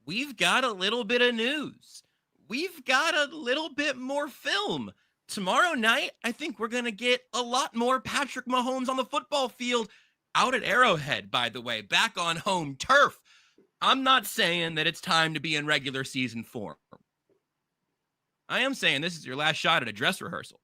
we've got a little bit of news. We've got a little bit more film. Tomorrow night, I think we're going to get a lot more Patrick Mahomes on the football field out at Arrowhead, by the way, back on home turf. I'm not saying that it's time to be in regular season form. I am saying this is your last shot at a dress rehearsal.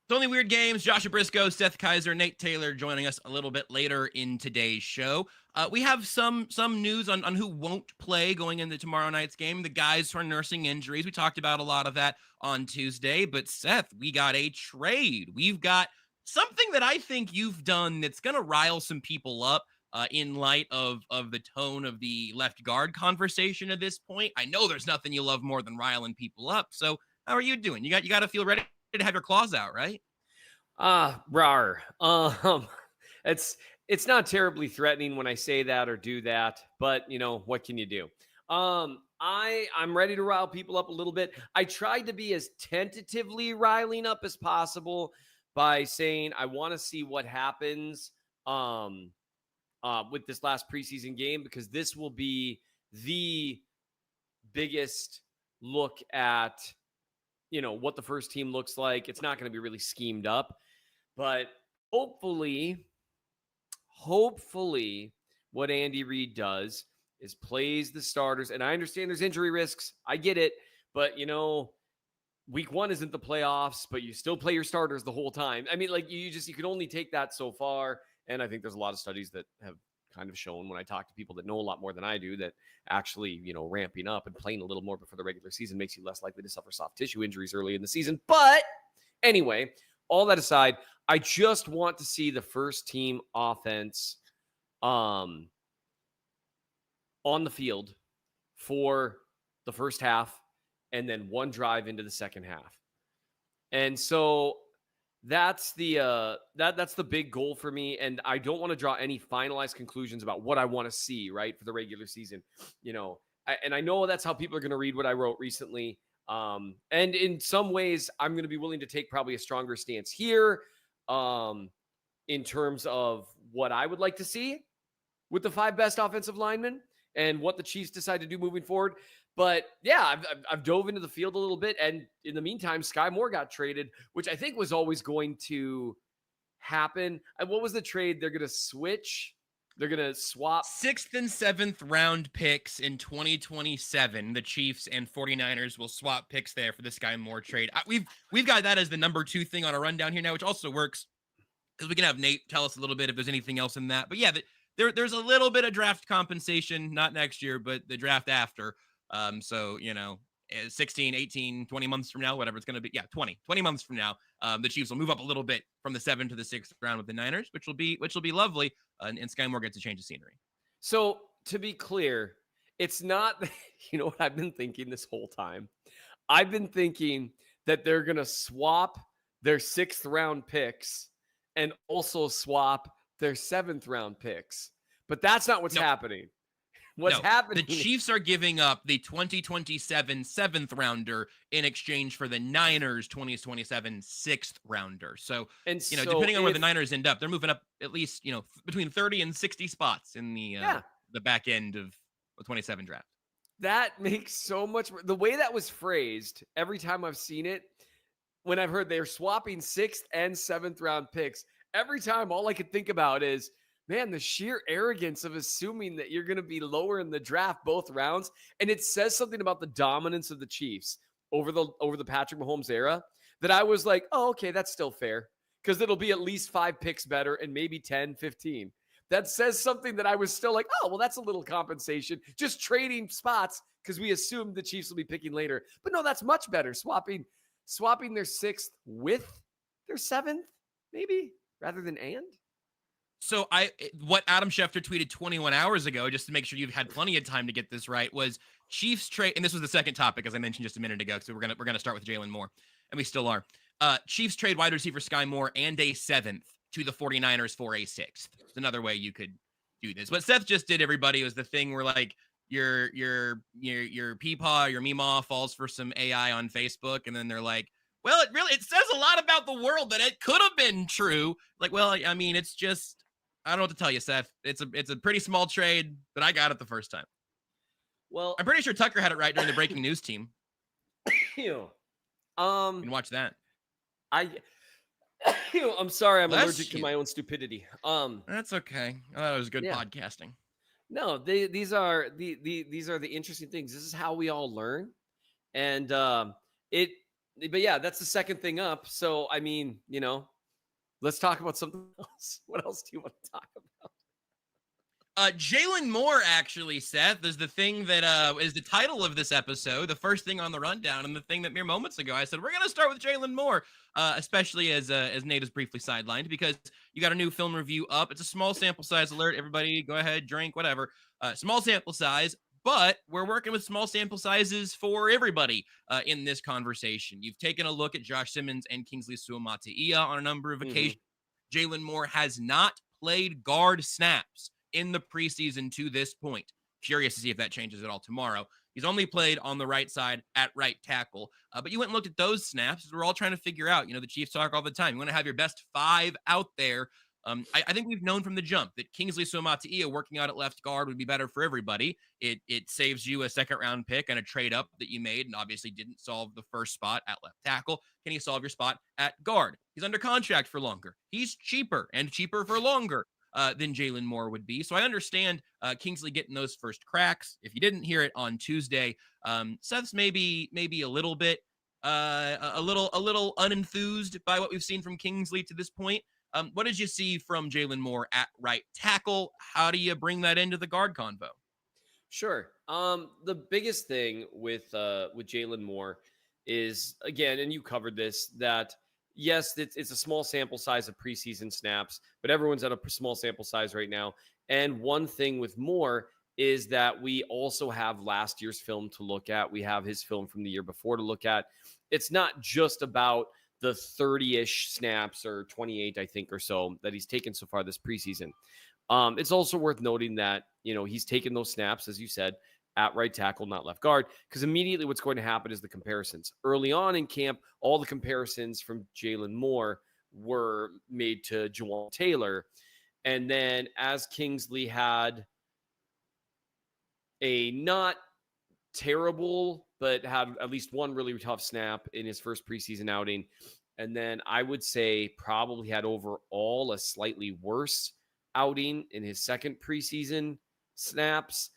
It's Only Weird Games. Joshua Brisco, Seth Keysor, Nate Taylor joining us a little bit later in today's show. We have some news on who won't play going into tomorrow night's game. The guys who are nursing injuries. We talked about a lot of that on Tuesday. But Seth, we got a trade. We've got something that I think you've done that's going to rile some people up in light of the tone of the left guard conversation at this point. I know there's nothing you love more than riling people up. So how are you doing? You got to feel ready to have your claws out, right? Rar. It's not terribly threatening when I say that or do that, but what can you do? I'm ready to rile people up a little bit. I tried to be as tentatively riling up as possible by saying I want to see what happens with this last preseason game, because this will be the biggest look at what the first team looks like. It's not going to be really schemed up, but hopefully what Andy Reid does is plays the starters. And I understand there's injury risks. I get it. But, week one isn't the playoffs, but you still play your starters the whole time. I mean, you can only take that so far. And I think there's a lot of studies that have kind of shown, when I talk to people that know a lot more than I do, that actually, ramping up and playing a little more before the regular season makes you less likely to suffer soft tissue injuries early in the season. But anyway, all that aside, I just want to see the first team offense on the field for the first half and then one drive into the second half. And so that's the big goal for me. And I don't want to draw any finalized conclusions about what I want to see, right, for the regular season. And I know that's how people are going to read what I wrote recently. And in some ways, I'm going to be willing to take probably a stronger stance here in terms of what I would like to see with the 5 best offensive linemen and what the Chiefs decide to do moving forward. But yeah, I've dove into the field a little bit. And in the meantime, Skyy Moore got traded, which I think was always going to happen. And what was the trade? They're going to switch. They're going to swap 6th and 7th round picks in 2027. The Chiefs and 49ers will swap picks there for the Skyy Moore trade. We've got that as the number 2 thing on a rundown here now, which also works because we can have Nate tell us a little bit if there's anything else in that. But yeah, there's a little bit of draft compensation, not next year, but the draft after. So, 16, 18, 20 months from now, whatever it's going to be. Yeah, 20 months from now, the Chiefs will move up a little bit from the 7th to the 6th round with the Niners, which will be lovely. And Skyy Moore gets a change of scenery. So to be clear, it's not, what I've been thinking this whole time. I've been thinking that they're going to swap their 6th round picks and also swap their 7th round picks. But that's not what's happening. What's happening? The Chiefs are giving up the 2027 7th rounder in exchange for the Niners 2027 6th rounder. So, depending on where the Niners end up, they're moving up at least, between 30 and 60 spots in the back end of the 27 draft. That makes so much. The way that was phrased, every time I've seen it, when I've heard they're swapping 6th and 7th round picks, every time all I could think about is, man, the sheer arrogance of assuming that you're going to be lower in the draft both rounds. And it says something about the dominance of the Chiefs over the Patrick Mahomes era that I was like, oh, okay, that's still fair, because it'll be at least 5 picks better and maybe 10, 15. That says something that I was still like, oh, well, that's a little compensation. Just trading spots because we assumed the Chiefs will be picking later. But no, that's much better. Swapping their 6th with their 7th, maybe, rather than and. So what Adam Schefter tweeted 21 hours ago, just to make sure you've had plenty of time to get this right, was Chiefs trade, and this was the second topic, as I mentioned just a minute ago, so we're gonna start with Jaylen Moore, and we still are. Chiefs trade wide receiver Skyy Moore and a 7th to the 49ers for a 6th. It's another way you could do this. What Seth just did, everybody, was the thing where like your peepaw, your meemaw falls for some AI on Facebook, and then they're like, well, it says a lot about the world that it could have been true. Like, well, I mean, it's just, I don't know what to tell you, Seth. It's a pretty small trade, but I got it the first time. Well, I'm pretty sure Tucker had it right during the breaking news team. You can watch that. I'm sorry, I'm Bless allergic to you. my own stupidity. That's okay. I thought it was good podcasting. No, these are the interesting things. This is how we all learn, and But yeah, that's the second thing up. So I mean, let's talk about something else. What else do you want to talk about? Jaylen Moore, actually, Seth, is the thing that is the title of this episode, the first thing on the rundown, and the thing that mere moments ago I said we're going to start with Jaylen Moore, especially as Nate is briefly sidelined, because you got a new film review up. It's a small sample size alert. Everybody go ahead, drink, whatever. Small sample size, but we're working with small sample sizes for everybody in this conversation. You've taken a look at Josh Simmons and Kingsley Suamataia on a number of occasions. Jaylen Moore has not played guard snaps in the preseason to this point. Curious to see if that changes at all tomorrow. He's only played on the right side at right tackle. But you went and looked at those snaps. We're all trying to figure out, the Chiefs talk all the time. You want to have your best 5 out there. I think we've known from the jump that Kingsley Suamataia working out at left guard would be better for everybody. It saves you a second-round pick and a trade-up that you made, and obviously didn't solve the first spot at left tackle. Can he solve your spot at guard? He's under contract for longer. He's cheaper for longer than Jaylen Moore would be. So I understand Kingsley getting those first cracks. If you didn't hear it on Tuesday, Seth's maybe a little bit a little unenthused by what we've seen from Kingsley to this point. What did you see from Jaylen Moore at right tackle? How do you bring that into the guard convo? Sure. The biggest thing with Jaylen Moore is, again, and you covered this, that yes, it's a small sample size of preseason snaps, but everyone's at a small sample size right now. And one thing with Moore is that we also have last year's film to look at. We have his film from the year before to look at. It's not just about the 30-ish snaps, or 28, I think, or so that he's taken so far this preseason. It's also worth noting that, he's taken those snaps, as you said, at right tackle, not left guard, because immediately what's going to happen is the comparisons. Early on in camp, all the comparisons from Jaylen Moore were made to Jawan Taylor. And then as Kingsley had a not terrible, but had at least one really tough snap in his first preseason outing, and then I would say probably had overall a slightly worse outing in his second preseason snaps.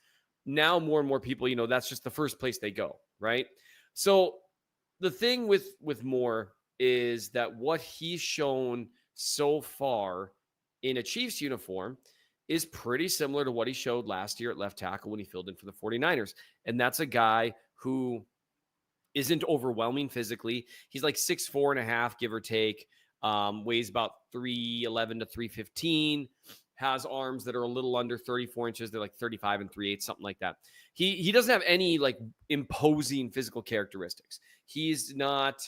Now more and more people, that's just the first place they go, right? So the thing with Moore is that what he's shown so far in a Chiefs uniform is pretty similar to what he showed last year at left tackle when he filled in for the 49ers. And that's a guy who isn't overwhelming physically. He's like 6'4.5", give or take, weighs about 311 to 315, has arms that are a little under 34 inches. They're like 35 and 3/8, something like that. He doesn't have any like imposing physical characteristics. He's not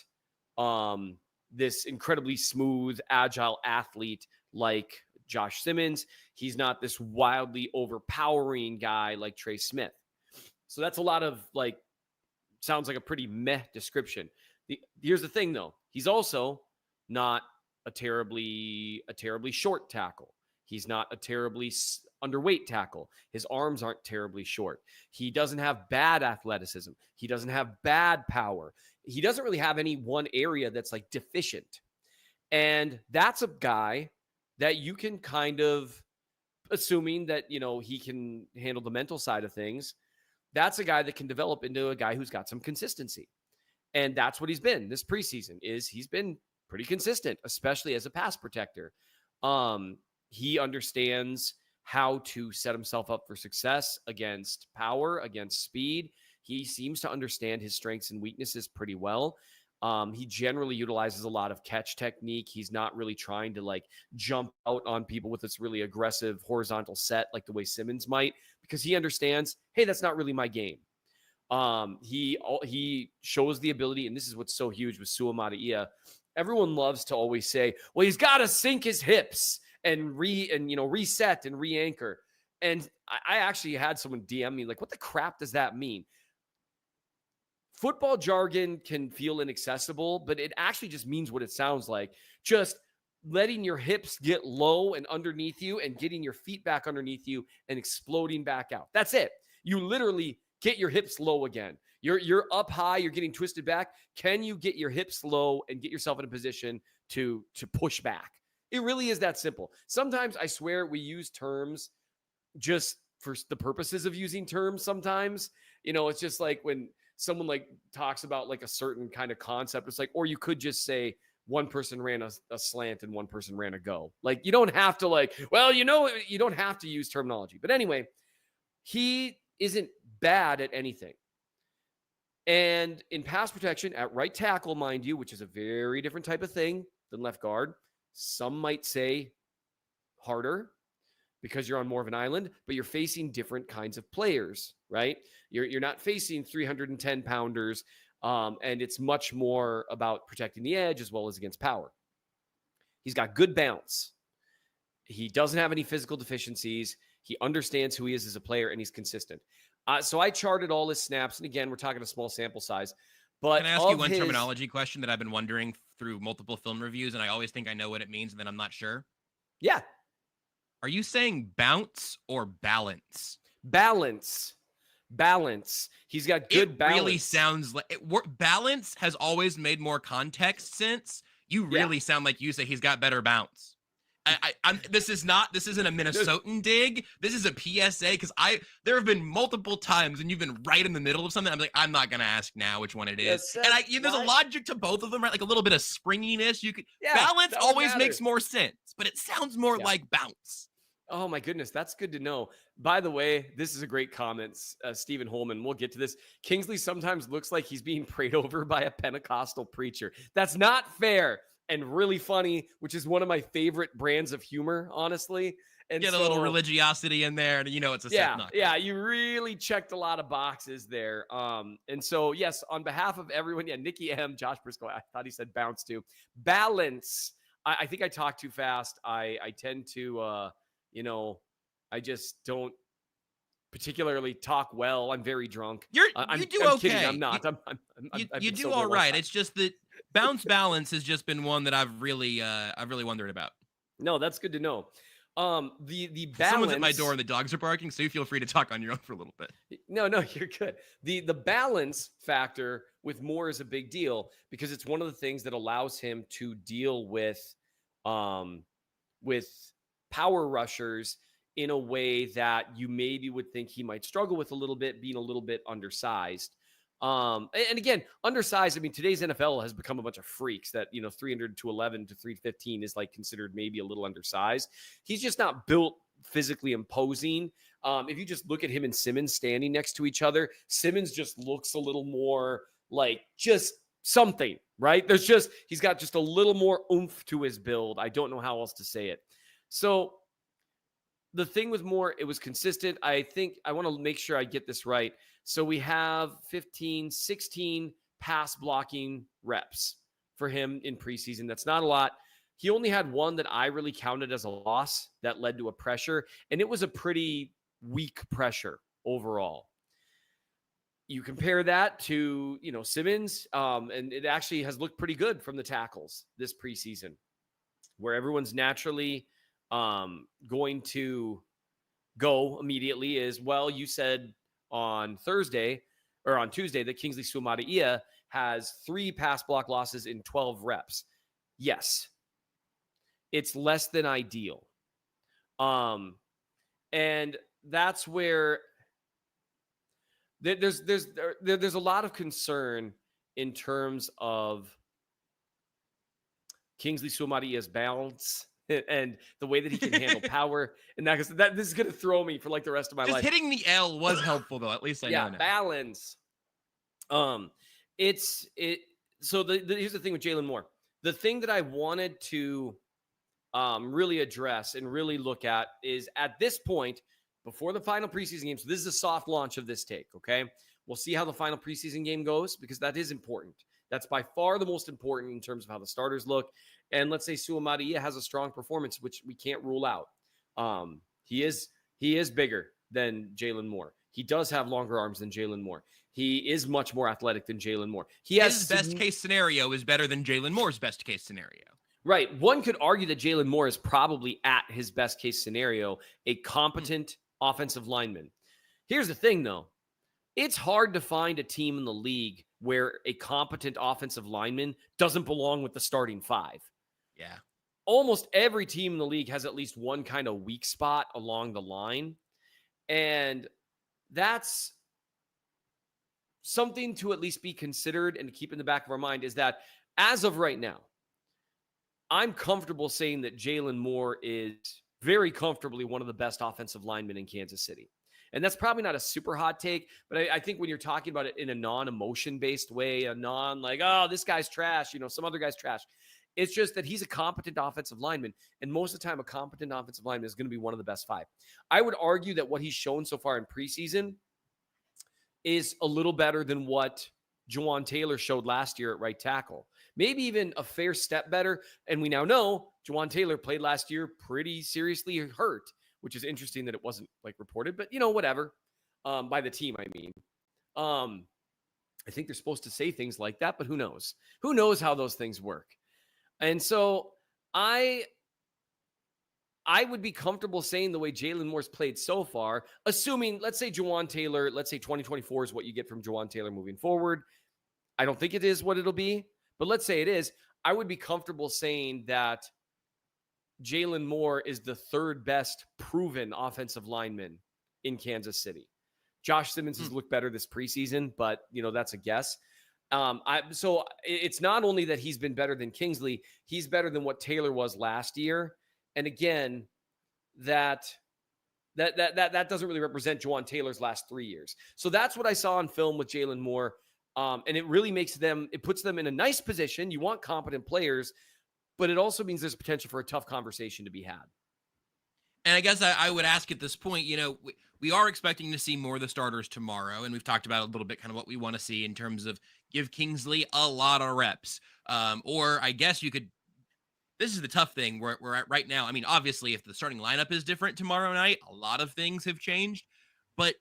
this incredibly smooth, agile athlete like Josh Simmons. He's not this wildly overpowering guy like Trey Smith. So that's a lot of like, sounds like a pretty meh description. Here's the thing though. He's also not a terribly short tackle. He's not a terribly underweight tackle. His arms aren't terribly short. He doesn't have bad athleticism. He doesn't have bad power. He doesn't really have any one area that's like deficient. And that's a guy that you can kind of, assuming that, he can handle the mental side of things, that's a guy that can develop into a guy who's got some consistency. And that's what he's been this preseason. He's been pretty consistent, especially as a pass protector. He understands how to set himself up for success against power, against speed. He seems to understand his strengths and weaknesses pretty well. He generally utilizes a lot of catch technique. He's not really trying to like jump out on people with this really aggressive horizontal set like the way Simmons might, because he understands, hey, that's not really my game. He shows the ability, and this is what's so huge with Suamataia, everyone loves to always say, well, he's got to sink his hips and reset and re-anchor. And I actually had someone DM me like, what the crap does that mean? Football jargon can feel inaccessible, but it actually just means what it sounds like. Just letting your hips get low and underneath you and getting your feet back underneath you and exploding back out. That's it. You literally get your hips low again. You're up high, you're getting twisted back. Can you get your hips low and get yourself in a position to push back? It really is that simple. Sometimes I swear we use terms just for the purposes of using terms sometimes. It's just like when someone like talks about like a certain kind of concept, it's like, or you could just say one person ran a slant and one person ran a go. Like, you don't have to you don't have to use terminology. But anyway, he isn't bad at anything. And in pass protection at right tackle, mind you, which is a very different type of thing than left guard. Some might say harder because you're on more of an island, but you're facing different kinds of players, right? You're not facing 310 pounders, and it's much more about protecting the edge as well as against power. He's got good bounce. He doesn't have any physical deficiencies. He understands who he is as a player, and he's consistent. So I charted all his snaps, and again, we're talking a small sample size. But can I ask you one terminology question that I've been wondering through multiple film reviews, and I always think I know what it means, and then I'm not sure? Yeah. Are you saying bounce or balance? Balance. He's got good balance. Really sounds like balance has always made more context sense. You really sound like you say he's got better bounce. This isn't a Minnesotan dig. This is a PSA because there have been multiple times when you've been right in the middle of something. I'm like, I'm not gonna ask now which one it is. And there's a logic to both of them, right? Like a little bit of springiness. Balance always makes more sense, but it sounds more like bounce. Oh my goodness, that's good to know. By the way, this is a great comment, Stephen Holman. We'll get to this. Kingsley sometimes looks like he's being prayed over by a Pentecostal preacher. That's not fair. And really funny, which is one of my favorite brands of humor, honestly. And get a little religiosity in there, and it's a Seth knockout. Yeah, you really checked a lot of boxes there. And so, yes, on behalf of everyone, Nikki M, Josh Brisco, I thought he said bounce too. Balance. I think I talk too fast. I tend to, I just don't particularly talk well. I'm very drunk. I'm okay. Kidding. I'm not. You do all right. It's just that balance has just been one that I've really wondered about. No, that's good to know. The balance. Someone's at my door and the dogs are barking, so you feel free to talk on your own for a little bit. No, you're good. The balance factor with Moore is a big deal because it's one of the things that allows him to deal with power rushers in a way that you maybe would think he might struggle with a little bit, being a little bit undersized. And again, undersized, I mean, today's NFL has become a bunch of freaks that, 300 to 11 to 315 is like considered maybe a little undersized. He's just not built physically imposing. If you just look at him and Simmons standing next to each other, Simmons just looks a little more like just something, right? He's got just a little more oomph to his build. I don't know how else to say it. So the thing with Moore, it was consistent. I think I want to make sure I get this right. So we have 16 pass blocking reps for him in preseason. That's not a lot. He only had one that I really counted as a loss that led to a pressure, and it was a pretty weak pressure overall. You compare that to, Simmons, and it actually has looked pretty good from the tackles this preseason, where everyone's naturally going to go immediately is, well, you said on Tuesday that Kingsley Suamataia has 3 pass block losses in 12 reps. Yes, it's less than ideal. And that's where there's a lot of concern in terms of Kingsley Suamataia's balance and the way that he can handle power. And this is going to throw me for like the rest of my life. Just hitting the L was helpful though. At least I know now. Balance. So here's the thing with Jaylen Moore. The thing that I wanted to really address and really look at is at this point, before the final preseason game. So this is a soft launch of this take. Okay. We'll see how the final preseason game goes because that is important. That's by far the most important in terms of how the starters look. And let's say Suamataia has a strong performance, which we can't rule out. He is bigger than Jaylen Moore. He does have longer arms than Jaylen Moore. He is much more athletic than Jaylen Moore. His best case scenario is better than Jaylon Moore's best case scenario. Right. One could argue that Jaylen Moore is probably at his best case scenario, a competent offensive lineman. Here's the thing, though. It's hard to find a team in the league where a competent offensive lineman doesn't belong with the starting five. Yeah. Almost every team in the league has at least one kind of weak spot along the line. And that's something to at least be considered and to keep in the back of our mind, is that as of right now, I'm comfortable saying that Jaylen Moore is very comfortably one of the best offensive linemen in Kansas City. And that's probably not a super hot take, but I think when you're talking about it in a non-emotion based way, a non like, oh, this guy's trash, some other guy's trash. It's just that he's a competent offensive lineman. And most of the time, a competent offensive lineman is going to be one of the best five. I would argue that what he's shown so far in preseason is a little better than what Jawaan Taylor showed last year at right tackle. Maybe even a fair step better. And we now know Jawaan Taylor played last year pretty seriously hurt, which is interesting that it wasn't reported, but whatever, by the team, I mean. I think they're supposed to say things like that, but who knows? Who knows how those things work? And so I would be comfortable saying the way Jaylen Moore's played so far, assuming, let's say Jawaan Taylor, let's say 2024 is what you get from Jawaan Taylor moving forward. I don't think it is what it'll be, but let's say it is. I would be comfortable saying that Jaylen Moore is the third best proven offensive lineman in Kansas City. Josh Simmons has looked better this preseason, but that's a guess. So it's not only that he's been better than Kingsley, he's better than what Taylor was last year. And again, that doesn't really represent Jawaan Taylor's last 3 years. So that's what I saw on film with Jaylen Moore. And it really puts them in a nice position. You want competent players, but it also means there's potential for a tough conversation to be had. And I guess I would ask at this point, we are expecting to see more of the starters tomorrow. And we've talked about a little bit kind of what we want to see in terms of give Kingsley a lot of reps. Or I guess this is the tough thing where we're at right now. I mean, obviously, if the starting lineup is different tomorrow night, a lot of things have changed. But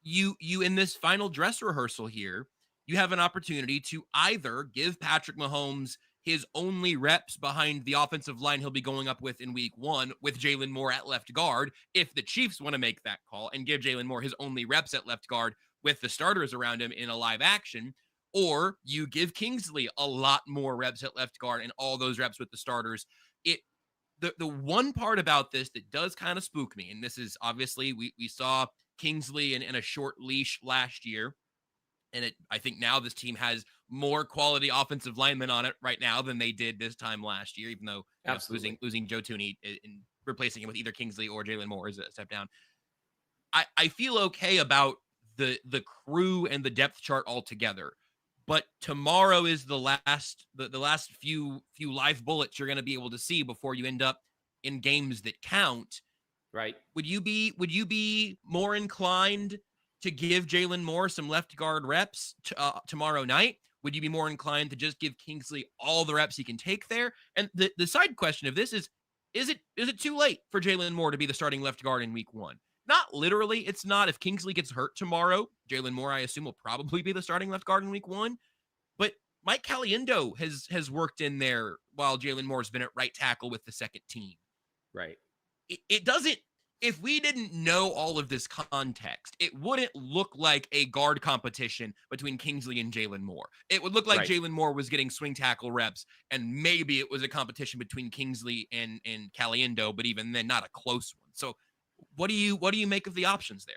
you in this final dress rehearsal here, you have an opportunity to either give Patrick Mahomes his only reps behind the offensive line he'll be going up with in week 1 with Jaylen Moore at left guard, if the Chiefs want to make that call and give Jaylen Moore his only reps at left guard with the starters around him in a live action, or you give Kingsley a lot more reps at left guard and all those reps with the starters. The one part about this that does kind of spook me, and this is obviously we saw Kingsley in a short leash last year, and I think now this team has more quality offensive linemen on it right now than they did this time last year, even though losing Joe Thuney and replacing him with either Kingsley or Jaylen Moore is a step down. I feel okay about the crew and the depth chart altogether, but tomorrow is the last few live bullets you're going to be able to see before you end up in games that count. Right? Would you be more inclined to give Jaylen Moore some left guard reps tomorrow night? Would you be more inclined to just give Kingsley all the reps he can take there? And the side question of this is it too late for Jaylen Moore to be the starting left guard in week 1? Not literally, it's not. If Kingsley gets hurt tomorrow, Jaylen Moore, I assume, will probably be the starting left guard in week 1. But Mike Caliendo has worked in there while Jaylen Moore's been at right tackle with the second team. Right. It doesn't. If we didn't know all of this context, it wouldn't look like a guard competition between Kingsley and Jaylen Moore. It would look like Jaylen Moore was getting swing tackle reps, and maybe it was a competition between Kingsley and Caliendo, but even then, not a close one. So, what do you make of the options there?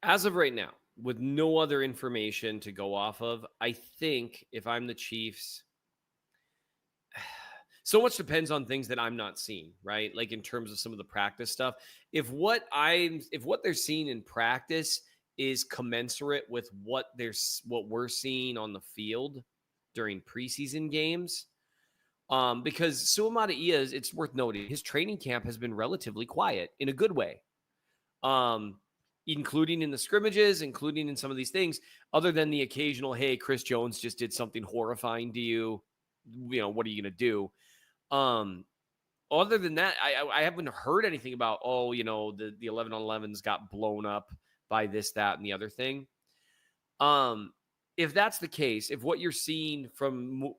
As of right now, with no other information to go off of, I think if I'm the Chiefs, so much depends on things that I'm not seeing, right? Like in terms of some of the practice stuff. If what they're seeing in practice is commensurate with what we're seeing on the field during preseason games, because Suamataia, it's worth noting, his training camp has been relatively quiet in a good way. including in the scrimmages, including in some of these things, other than the occasional, hey, Chris Jones just did something horrifying to you. What are you going to do? Other than that, I haven't heard anything about, the 11 on 11s got blown up by this, that, and the other thing. If that's the case, if what you're seeing from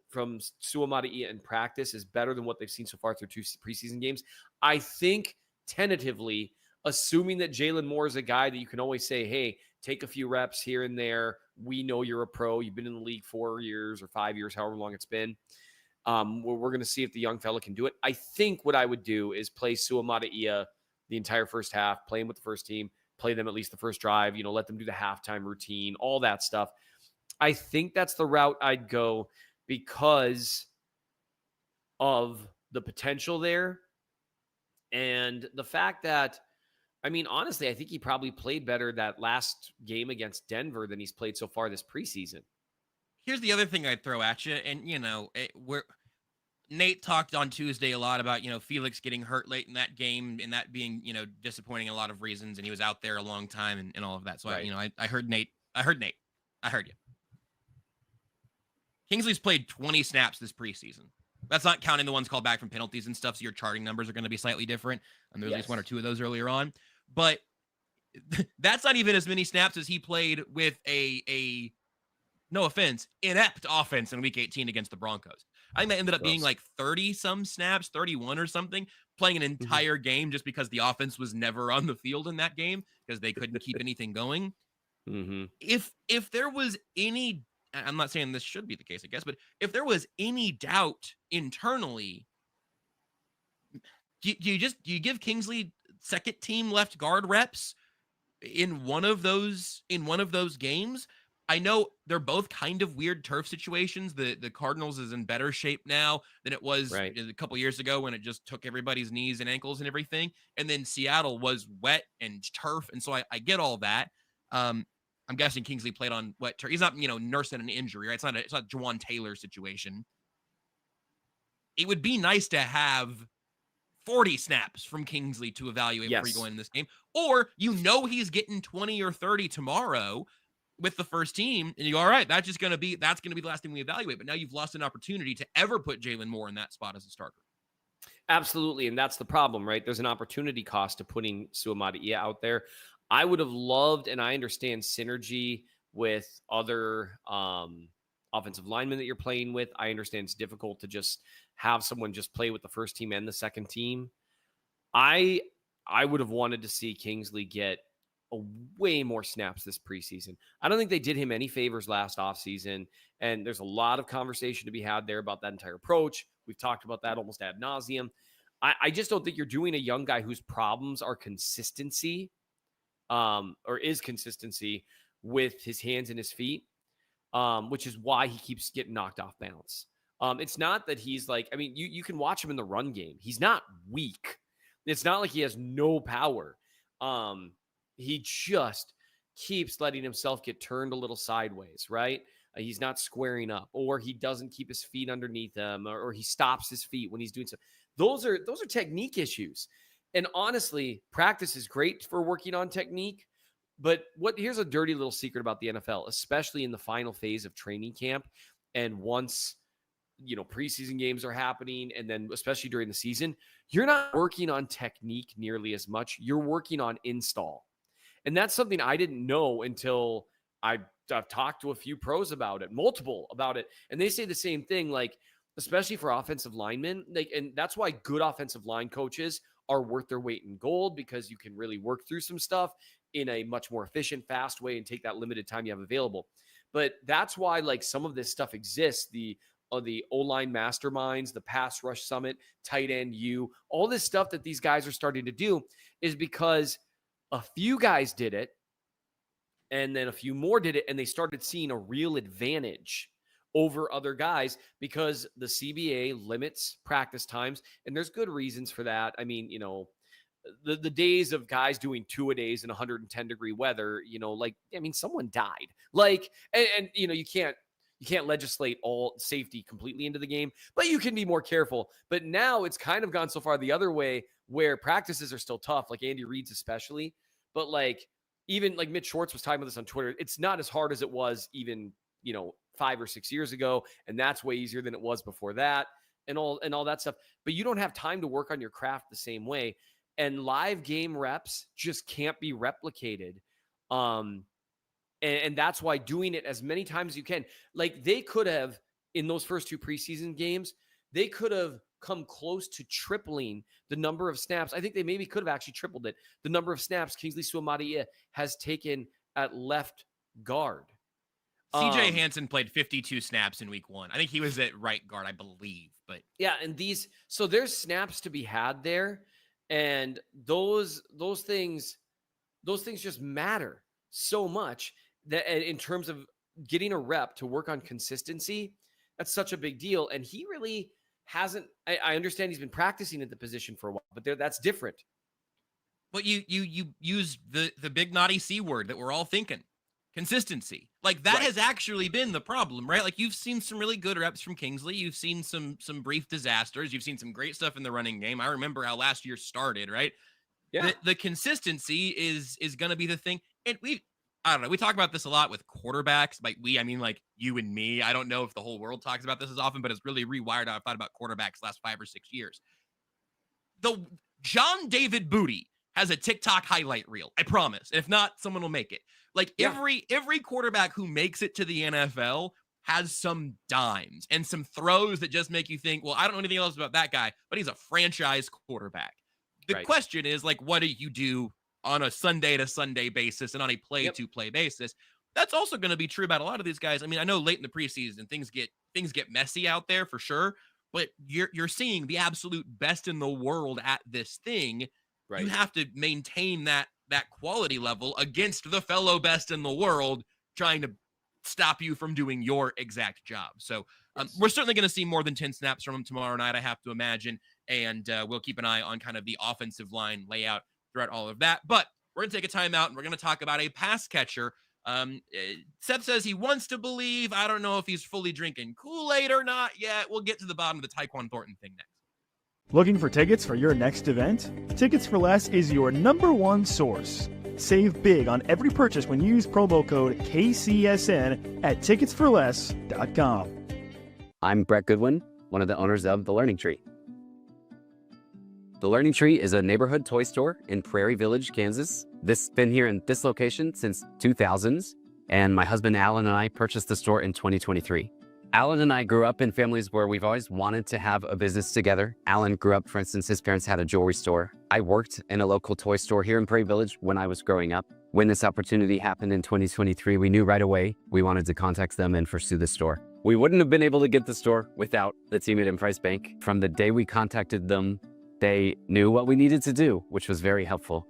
Suamataia in practice is better than what they've seen so far through 2 preseason games, I think tentatively, assuming that Jaylen Moore is a guy that you can always say, hey, take a few reps here and there. We know you're a pro. You've been in the league 4 years or 5 years, however long it's been. We're going to see if the young fella can do it. I think what I would do is play Suamataia the entire first half, play him with the first team, play them at least the first drive, let them do the halftime routine, all that stuff. I think that's the route I'd go because of the potential there. And the fact that, honestly, I think he probably played better that last game against Denver than he's played so far this preseason. Here's the other thing I'd throw at you. And, Nate talked on Tuesday a lot about, Felix getting hurt late in that game and that being, disappointing a lot of reasons. And he was out there a long time and all of that. So, right. I heard Nate. I heard you. Kingsley's played 20 snaps this preseason. That's not counting the ones called back from penalties and stuff. So your charting numbers are going to be slightly different. And there's at least 1 or 2 of those earlier on. But that's not even as many snaps as he played with a no offense, inept offense in week 18 against the Broncos. I think that ended up being like 30 some snaps, 31 or something, playing an entire game just because the offense was never on the field in that game because they couldn't keep anything going. If there was any, I'm not saying this should be the case, I guess, but if there was any doubt internally, do you give Kingsley second team left guard reps in one of those games? I know they're both kind of weird turf situations. The Cardinals is in better shape now than it was a couple years ago when it just took everybody's knees and ankles and everything. And then Seattle was wet and turf. And so I get all that. I'm guessing Kingsley played on wet turf. He's not, nursing an injury, right? It's not Jawan Taylor situation. It would be nice to have 40 snaps from Kingsley to evaluate before you go in this game. Or, he's getting 20 or 30 tomorrow with the first team, and you go, all right, that's going to be the last thing we evaluate. But now you've lost an opportunity to ever put Jaylen Moore in that spot as a starter. Absolutely, and that's the problem, right? There's an opportunity cost to putting Suamataia out there. I would have loved, and I understand synergy with other offensive linemen that you're playing with. I understand it's difficult to just have someone just play with the first team and the second team. I would have wanted to see Kingsley get way more snaps this preseason. I don't think they did him any favors last offseason, and there's a lot of conversation to be had there about that entire approach. We've talked about that almost ad nauseum. I just don't think you're doing a young guy whose problems are consistency, or is consistency with his hands and his feet, which is why he keeps getting knocked off balance. It's not that he's like, you can watch him in the run game. He's not weak. It's not like he has no power. He just keeps letting himself get turned a little sideways, right? He's not squaring up, or he doesn't keep his feet underneath him, or he stops his feet when he's doing so. Those are technique issues. And honestly, practice is great for working on technique. But here's a dirty little secret about the NFL, especially in the final phase of training camp. And once, preseason games are happening, and then especially during the season, you're not working on technique nearly as much. You're working on install. And that's something I didn't know until I've talked to a few pros about it, multiple about it. And they say the same thing, like, especially for offensive linemen. And that's why good offensive line coaches are worth their weight in gold, because you can really work through some stuff in a much more efficient, fast way and take that limited time you have available. But that's why, like, some of this stuff exists. The O-line masterminds, the pass rush summit, tight end U, all this stuff that these guys are starting to do is because a few guys did it, and then a few more did it, and they started seeing a real advantage over other guys because the CBA limits practice times, and there's good reasons for that. The days of guys doing 2-a-days in 110-degree weather, someone died. And you can't legislate all safety completely into the game, but you can be more careful. But now it's kind of gone so far the other way where practices are still tough, like Andy Reid's especially. But even like Mitch Schwartz was talking about this on Twitter. It's not as hard as it was even, 5 or 6 years ago. And that's way easier than it was before that and all that stuff. But you don't have time to work on your craft the same way. And live game reps just can't be replicated. And that's why doing it as many times as you can, like they could have in those first 2 preseason games, they could have come close to tripling the number of snaps. I think they maybe could have actually tripled it. The number of snaps Kingsley Suamataia has taken at left guard. CJ Hansen played 52 snaps in week 1. I think he was at right guard, I believe. But yeah, and so there's snaps to be had there, and those things just matter so much that in terms of getting a rep to work on consistency, that's such a big deal. And he really hasn't. I understand he's been practicing at the position for a while, but that's different. But you use the big naughty C word that we're all thinking. Consistency. Like that has actually been the problem, right? Like you've seen some really good reps from Kingsley. You've seen some brief disasters. You've seen some great stuff in the running game. I remember how last year started, right? Yeah. The consistency is going to be the thing. And I don't know. We talk about this a lot with quarterbacks. Like I mean like you and me. I don't know if the whole world talks about this as often, but it's really rewired how I've thought about quarterbacks last 5 or 6 years. The John David Booty has a TikTok highlight reel. I promise. And if not, someone will make it. Like every quarterback who makes it to the NFL has some dimes and some throws that just make you think, well, I don't know anything else about that guy, but he's a franchise quarterback. The question is like, what do you do on a Sunday to Sunday basis and on a play to play basis? That's also going to be true about a lot of these guys. I mean, I know late in the preseason, things get messy out there for sure, but you're seeing the absolute best in the world at this thing. Right. You have to maintain that quality level against the fellow best in the world trying to stop you from doing your exact job. So we're certainly going to see more than 10 snaps from him tomorrow night, I have to imagine. And we'll keep an eye on kind of the offensive line layout throughout all of that. But we're going to take a timeout and we're going to talk about a pass catcher. Seth says he wants to believe. I don't know if he's fully drinking Kool-Aid or not yet. We'll get to the bottom of the Tyquan Thornton thing next. Looking for tickets for your next event? Tickets for Less is your #1 source. Save big on every purchase when you use promo code KCSN at ticketsforless.com. I'm Brett Goodwin, one of the owners of The Learning Tree. The Learning Tree is a neighborhood toy store in Prairie Village, Kansas. This has been here in this location since 2000s, and my husband Alan and I purchased the store in 2023. Alan and I grew up in families where we've always wanted to have a business together. Alan grew up, for instance, his parents had a jewelry store. I worked in a local toy store here in Prairie Village when I was growing up. When this opportunity happened in 2023, we knew right away we wanted to contact them and pursue the store. We wouldn't have been able to get the store without the team at Emprise Bank. From the day we contacted them, they knew what we needed to do, which was very helpful.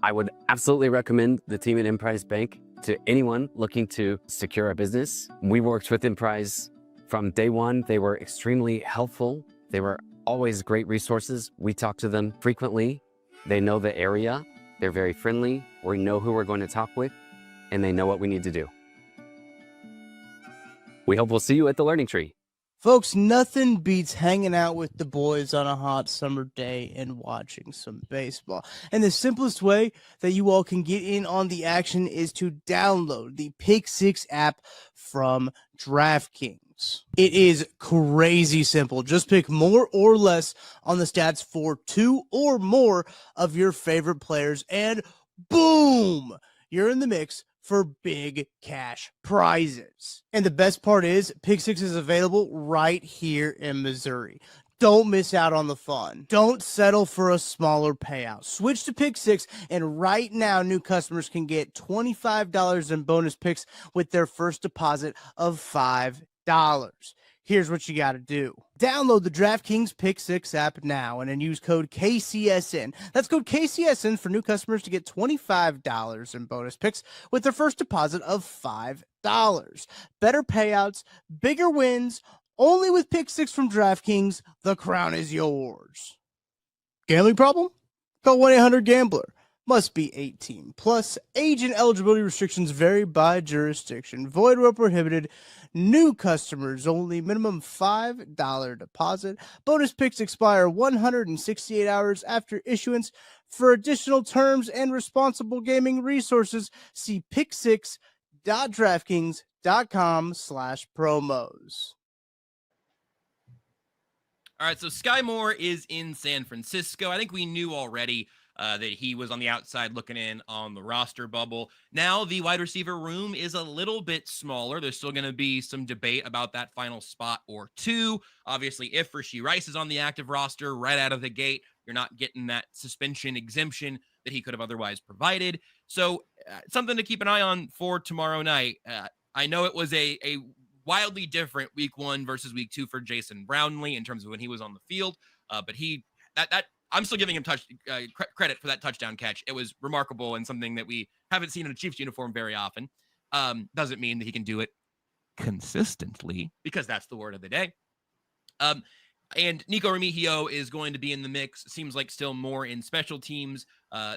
I would absolutely recommend the team at Emprise Bank to anyone looking to secure a business. We worked with Emprise from day one. They were extremely helpful. They were always great resources. We talk to them frequently. They know the area. They're very friendly. We know who we're going to talk with, and they know what we need to do. We hope we'll see you at the Learning Tree. Folks, nothing beats hanging out with the boys on a hot summer day and watching some baseball. And the simplest way that you all can get in on the action is to download the Pick 6 app from DraftKings. It is crazy simple. Just pick more or less on the stats for 2 or more of your favorite players, and boom, you're in the mix for big cash prizes. And the best part is Pick 6 is available right here in Missouri. Don't miss out on the fun. Don't settle for a smaller payout. Switch to Pick 6, and right now new customers can get $25 in bonus picks with their first deposit of $5. Here's what you got to do. Download the DraftKings Pick 6 app now and then use code KCSN. That's code KCSN for new customers to get $25 in bonus picks with their first deposit of $5. Better payouts, bigger wins, only with Pick 6 from DraftKings. The crown is yours. Gambling problem? Call 1-800-GAMBLER. Must be 18 plus. Age and eligibility restrictions vary by jurisdiction. Void where prohibited. New customers only. Minimum $5 deposit. Bonus picks expire 168 hours after issuance. For additional terms and responsible gaming resources, see pick6.draftkings.com/promos. All right, so Skyy Moore is in San Francisco. I think we knew already that he was on the outside looking in on the roster bubble. Now the wide receiver room is a little bit smaller. There's still going to be some debate about that final spot or two. Obviously, if Rashee Rice is on the active roster right out of the gate, you're not getting that suspension exemption that he could have otherwise provided. So something to keep an eye on for tomorrow night. I know it was a wildly different week 1 versus week 2 for Jason Brownlee in terms of when he was on the field. But I'm still giving him credit for that touchdown catch. It was remarkable and something that we haven't seen in a Chiefs uniform very often. Doesn't mean that he can do it consistently, because that's the word of the day. And Nico Remigio is going to be in the mix. Seems like still more in special teams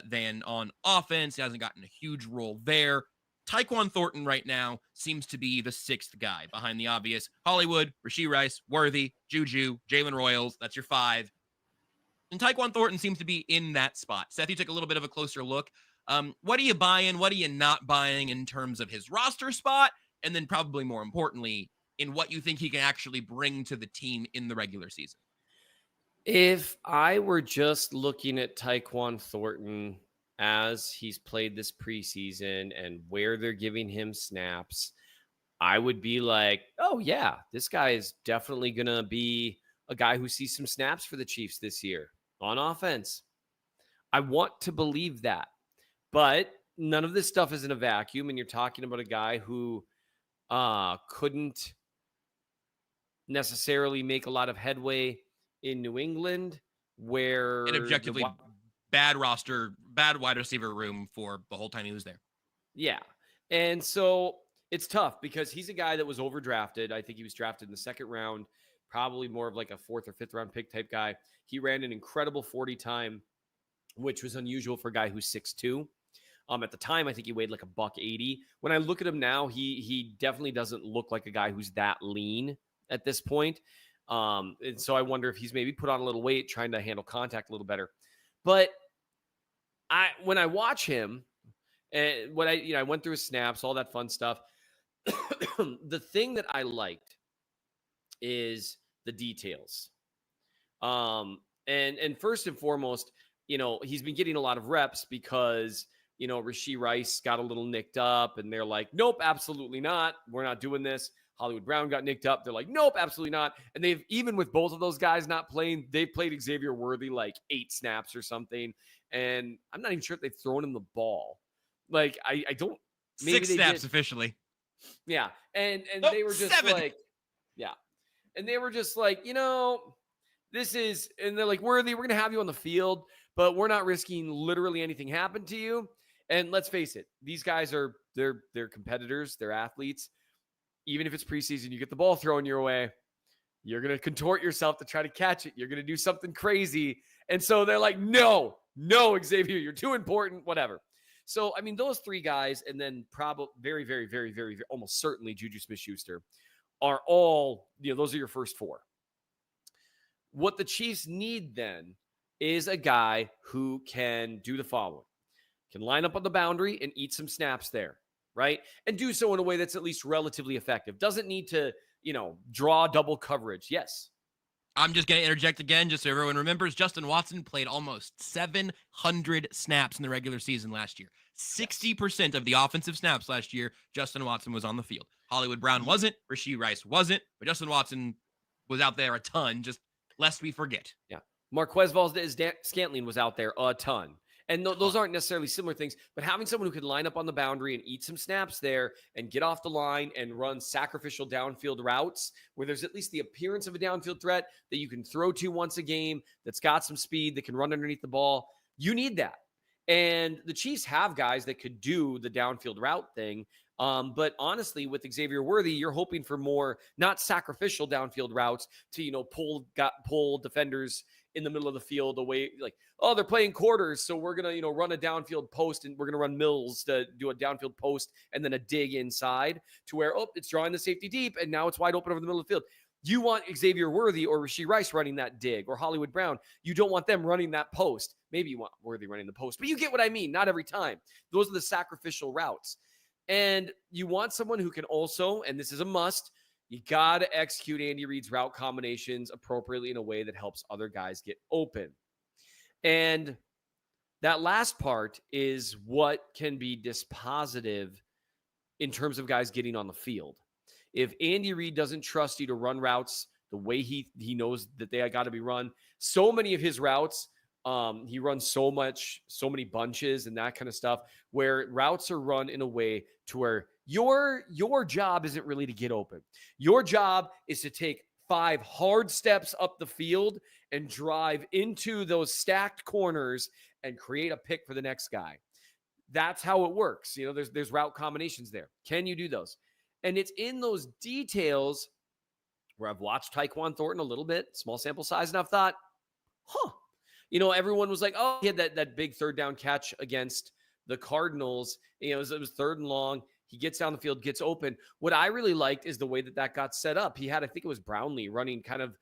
than on offense. He hasn't gotten a huge role there. Tyquan Thornton right now seems to be the 6th guy behind the obvious Hollywood, Rashee Rice, Worthy, Juju, Jalen Royals. That's your 5. And Tyquan Thornton seems to be in that spot. Seth, you took a little bit of a closer look. What are you buying? What are you not buying in terms of his roster spot? And then probably more importantly, in what you think he can actually bring to the team in the regular season? If I were just looking at Tyquan Thornton as he's played this preseason and where they're giving him snaps, I would be like, oh yeah, this guy is definitely going to be a guy who sees some snaps for the Chiefs this year on offense. I want to believe that, but none of this stuff is in a vacuum. And you're talking about a guy who couldn't necessarily make a lot of headway in New England, where an objectively bad roster, bad wide receiver room for the whole time he was there. Yeah. And so it's tough because he's a guy that was overdrafted. I think he was drafted in the 2nd round, probably more of like a 4th or 5th round pick type guy. He ran an incredible 40 time, which was unusual for a guy who's 6'2". At the time, I think he weighed like $180. When I look at him now, he definitely doesn't look like a guy who's that lean at this point. And so I wonder if he's maybe put on a little weight, trying to handle contact a little better. But when I watch him, and when I went through his snaps, all that fun stuff, the thing that I liked is the details. And first and foremost, he's been getting a lot of reps because Rashee Rice got a little nicked up, and they're like, nope, absolutely not. We're not doing this. Hollywood Brown got nicked up. They're like, nope, absolutely not. And they've, even with both of those guys not playing, they've played Xavier Worthy like 8 snaps or something. And I'm not even sure if they've thrown him the ball. Like, I don't. 6 snaps officially. Yeah. And nope, they were just 7. like, yeah. And they were just like, this is, and they're like, Worthy, we're going to have you on the field, but we're not risking literally anything happen to you. And let's face it, these guys they're competitors, they're athletes. Even if it's preseason, you get the ball thrown your way, you're going to contort yourself to try to catch it. You're going to do something crazy. And so they're like, no, Xavier, you're too important, whatever. So, I mean, those 3 guys, and then probably very, very, very, very, very, almost certainly Juju Smith-Schuster are all, those are your first 4. What the Chiefs need then is a guy who can do the following. Can line up on the boundary and eat some snaps there, right? And do so in a way that's at least relatively effective. Doesn't need to, draw double coverage. Yes. I'm just going to interject again, just so everyone remembers, Justin Watson played almost 700 snaps in the regular season last year. 60% of the offensive snaps last year, Justin Watson was on the field. Hollywood Brown wasn't, Rashee Rice wasn't, but Justin Watson was out there a ton, just lest we forget. Yeah. Marquez Valdez-Scantling was out there a ton. And those aren't necessarily similar things, but having someone who can line up on the boundary and eat some snaps there and get off the line and run sacrificial downfield routes where there's at least the appearance of a downfield threat that you can throw to once a game, that's got some speed, that can run underneath the ball, you need that. And the Chiefs have guys that could do the downfield route thing. But honestly, with Xavier Worthy, you're hoping for more, not sacrificial downfield routes to, pull defenders in the middle of the field away, like, oh, they're playing quarters, so we're going to, run a downfield post, and we're going to run Mills to do a downfield post and then a dig inside to where, oh, it's drawing the safety deep, and now it's wide open over the middle of the field. You want Xavier Worthy or Rashee Rice running that dig, or Hollywood Brown. You don't want them running that post. Maybe you want Worthy running the post, but you get what I mean. Not every time. Those are the sacrificial routes. And you want someone who can also, and this is a must, you got to execute Andy Reid's route combinations appropriately in a way that helps other guys get open. And that last part is what can be dispositive in terms of guys getting on the field. If Andy Reid doesn't trust you to run routes the way he knows that they got to be run, so many of his routes, he runs so many bunches and that kind of stuff, where routes are run in a way to where your job isn't really to get open. Your job is to take 5 hard steps up the field and drive into those stacked corners and create a pick for the next guy. That's how it works. There's route combinations there. Can you do those? And it's in those details where I've watched Tyquan Thornton a little bit, small sample size, and I've thought, everyone was like, oh, he had that big third down catch against the Cardinals. It was 3rd and long. He gets down the field, gets open. What I really liked is the way that got set up. He had, I think it was Brownlee running kind of,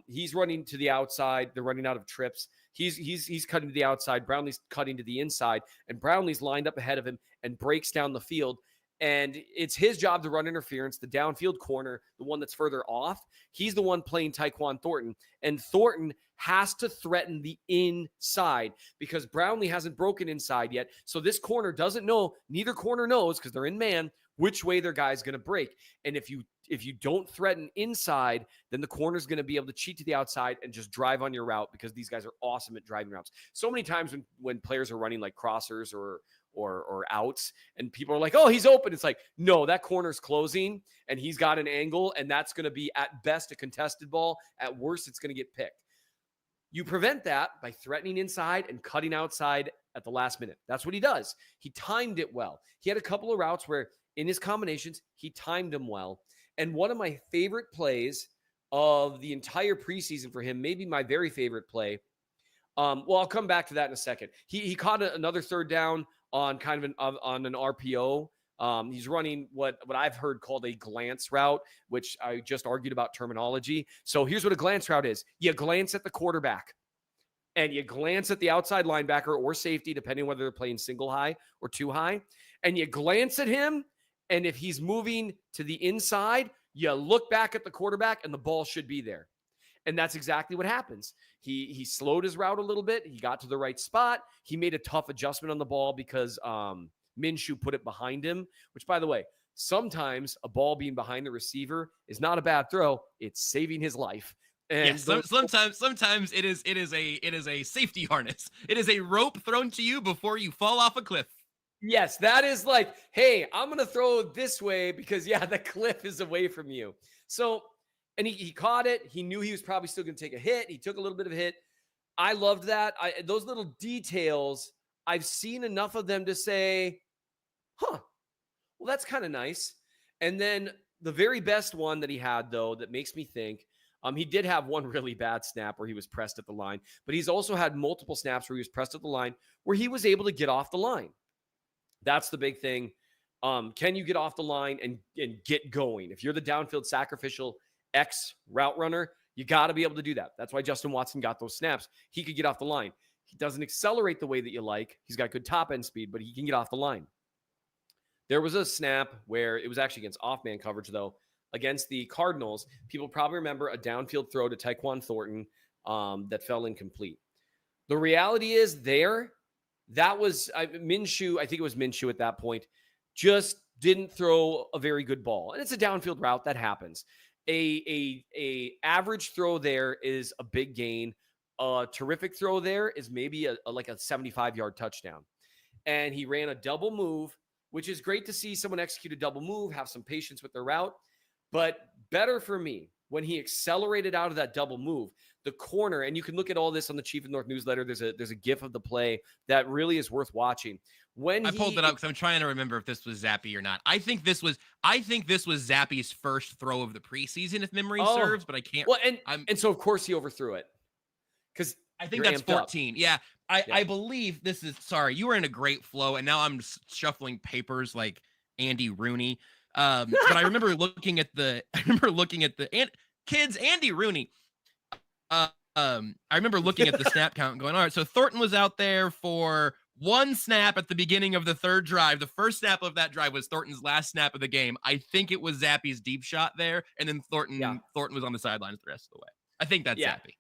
he's running to the outside. They're running out of trips. He's cutting to the outside. Brownlee's cutting to the inside, and Brownlee's lined up ahead of him and breaks down the field. And it's his job to run interference, the downfield corner, the one that's further off. He's the one playing Tyquan Thornton. And Thornton has to threaten the inside because Brownlee hasn't broken inside yet. So this corner doesn't know, neither corner knows, because they're in man, which way their guy's going to break. And if you don't threaten inside, then the corner's going to be able to cheat to the outside and just drive on your route, because these guys are awesome at driving routes. So many times when players are running like crossers or outs and people are like, oh, he's open. It's like, no, that corner's closing and he's got an angle, and that's going to be at best a contested ball. At worst, it's going to get picked. You prevent that by threatening inside and cutting outside at the last minute. That's what he does. He timed it well. He had a couple of routes where in his combinations, he timed them well. And one of my favorite plays of the entire preseason for him, maybe my very favorite play. I'll come back to that in a second. He caught another third down on kind of on an RPO. He's running what I've heard called a glance route, which I just argued about terminology. So here's what a glance route is. You glance at the quarterback and you glance at the outside linebacker or safety, depending whether they're playing single high or two high, and you glance at him. And if he's moving to the inside, you look back at the quarterback and the ball should be there. And that's exactly what happens. He slowed his route a little bit. He got to the right spot. He made a tough adjustment on the ball because Minshew put it behind him, which, by the way, sometimes a ball being behind the receiver is not a bad throw. It's saving his life. And sometimes it is a safety harness. It is a rope thrown to you before you fall off a cliff. Yes, that is like, hey, I'm going to throw this way because, the cliff is away from you. So, and he caught it. He knew he was probably still going to take a hit. He took a little bit of a hit. I loved that. Those little details, I've seen enough of them to say, well, that's kind of nice. And then the very best one that he had, though, that makes me think, he did have one really bad snap where he was pressed at the line, but he's also had multiple snaps where he was pressed at the line where he was able to get off the line. That's the big thing. Can you get off the line and get going? If you're the downfield sacrificial X route runner, you got to be able to do that. That's why Justin Watson got those snaps. He could get off the line. He doesn't accelerate the way that you like. He's got good top end speed, but he can get off the line. There was a snap where it was actually against off-man coverage, though, against the Cardinals. People probably remember a downfield throw to Tyquan Thornton that fell incomplete. The reality is that was Minshew. I think it was Minshew at that point, just didn't throw a very good ball. And it's a downfield route that happens. A average throw there is a big gain. A terrific throw there is maybe like a 75-yard touchdown. And he ran a double move, which is great to see someone execute a double move, have some patience with their route. But better for me, when he accelerated out of that double move, the corner, and you can look at all this on the Chief of North newsletter. There's a GIF of the play that really is worth watching. I pulled it up because I'm trying to remember if this was Zappe or not. I think this was Zappe's first throw of the preseason, if memory serves, but I can't. Well, and so of course he overthrew it. Because I think that's 14. Yeah. I believe this is, sorry, you were in a great flow, and now I'm shuffling papers like Andy Rooney. But I remember looking at the kids, Andy Rooney. I remember looking at the snap count and going, all right, so Thornton was out there for one snap at the beginning of the third drive. The first snap of that drive was Thornton's last snap of the game. I think it was Zappy's deep shot there, and then Thornton was on the sidelines the rest of the way. I think that's Zappy.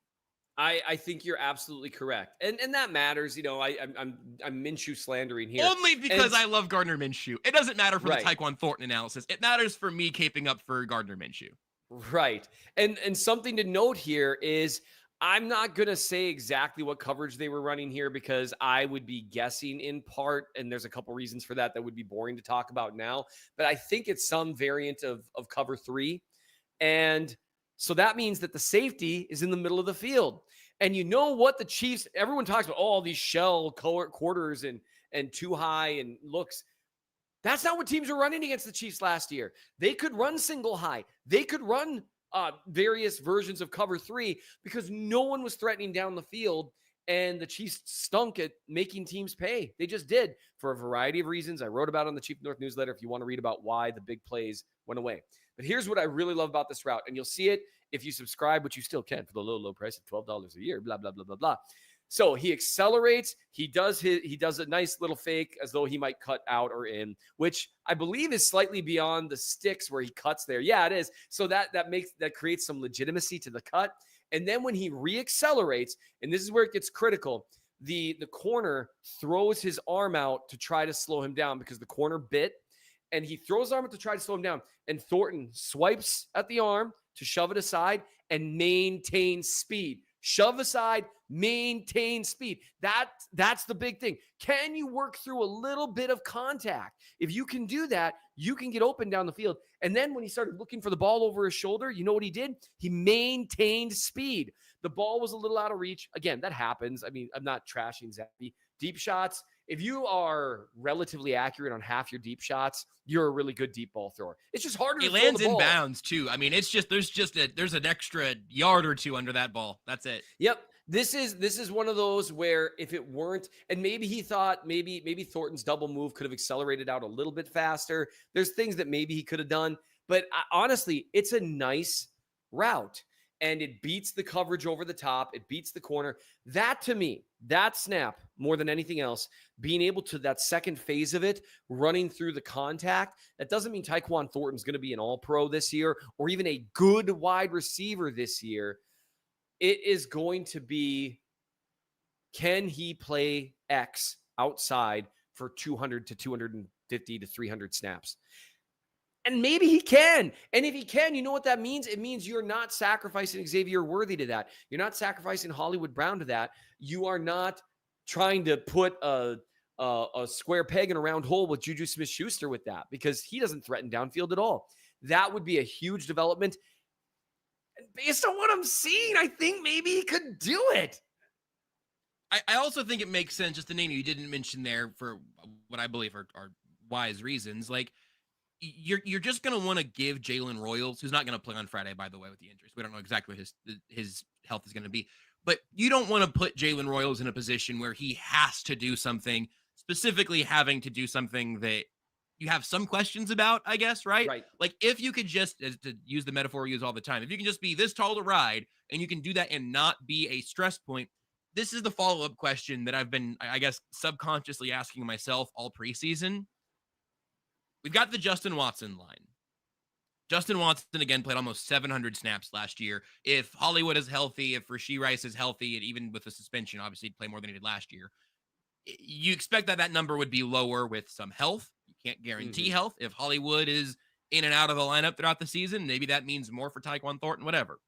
I think you're absolutely correct, and that matters. You know, I'm Minshew slandering here only because I love Gardner Minshew. It doesn't matter for the Tyquan Thornton analysis. It matters for me caping up for Gardner Minshew. Right, and something to note here is I'm not gonna say exactly what coverage they were running here because I would be guessing in part, and there's a couple reasons for that would be boring to talk about now. But I think it's some variant of cover 3, and so that means that the safety is in the middle of the field. And you know what the Chiefs, everyone talks about all these shell quarters and too high and looks. That's not what teams were running against the Chiefs last year. They could run single high. They could run various versions of cover 3 because no one was threatening down the field. And the Chiefs stunk at making teams pay. They just did for a variety of reasons. I wrote about it on the Chief North newsletter if you want to read about why the big plays went away. But here's what I really love about this route. And you'll see it if you subscribe, which you still can for the low price of $12 a year, blah, blah, blah, blah, blah. So he accelerates. He does a nice little fake as though he might cut out or in, which I believe is slightly beyond the sticks where he cuts there. Yeah, it is. So that creates some legitimacy to the cut. And then when he reaccelerates, and this is where it gets critical, the corner throws his arm out to try to slow him down because the corner bit, and he throws his arm out to try to slow him down. And Thornton swipes at the arm to shove it aside and maintain speed. Shove aside, maintain speed. That's the big thing. Can you work through a little bit of contact? If you can do that, you can get open down the field. And then when he started looking for the ball over his shoulder, you know what he did? He maintained speed. The ball was a little out of reach. Again, that happens. I mean, I'm not trashing Zappy. Deep shots, if you are relatively accurate on half your deep shots, you're a really good deep ball thrower. It's just harder to throw the ball. He lands in bounds too. I mean, it's just there's an extra yard or two under that ball. That's it. Yep. This is one of those where if it weren't, and maybe he thought maybe Thornton's double move could have accelerated out a little bit faster. There's things that maybe he could have done, but honestly, it's a nice route. And it beats the coverage over the top. It beats the corner. That, to me, that snap, more than anything else, being able to, that second phase of it, running through the contact, that doesn't mean Tyquan Thornton's going to be an all-pro this year or even a good wide receiver this year. It is going to be, can he play X outside for 200 to 250 to 300 snaps? And maybe he can. And if he can, you know what that means? It means you're not sacrificing Xavier Worthy to that. You're not sacrificing Hollywood Brown to that. You are not trying to put a square peg in a round hole with Juju Smith-Schuster with that because he doesn't threaten downfield at all. That would be a huge development. And based on what I'm seeing, I think maybe he could do it. I also think it makes sense, just the name you didn't mention there for what I believe are wise reasons. Like, you're just going to want to give Jalen Royals, who's not going to play on Friday, by the way, with the injuries. We don't know exactly what his health is going to be. But you don't want to put Jalen Royals in a position where he has to do something, specifically having to do something that you have some questions about, I guess, right? Right. Like, if you could just, to use the metaphor we use all the time, if you can just be this tall to ride and you can do that and not be a stress point, this is the follow-up question that I've been, I guess, subconsciously asking myself all preseason. We've got the Justin Watson line. Justin Watson, again, played almost 700 snaps last year. If Hollywood is healthy, if Rashee Rice is healthy, and even with the suspension, obviously he'd play more than he did last year, you expect that number would be lower with some health. You can't guarantee health. If Hollywood is in and out of the lineup throughout the season, maybe that means more for Tyquan Thornton, whatever.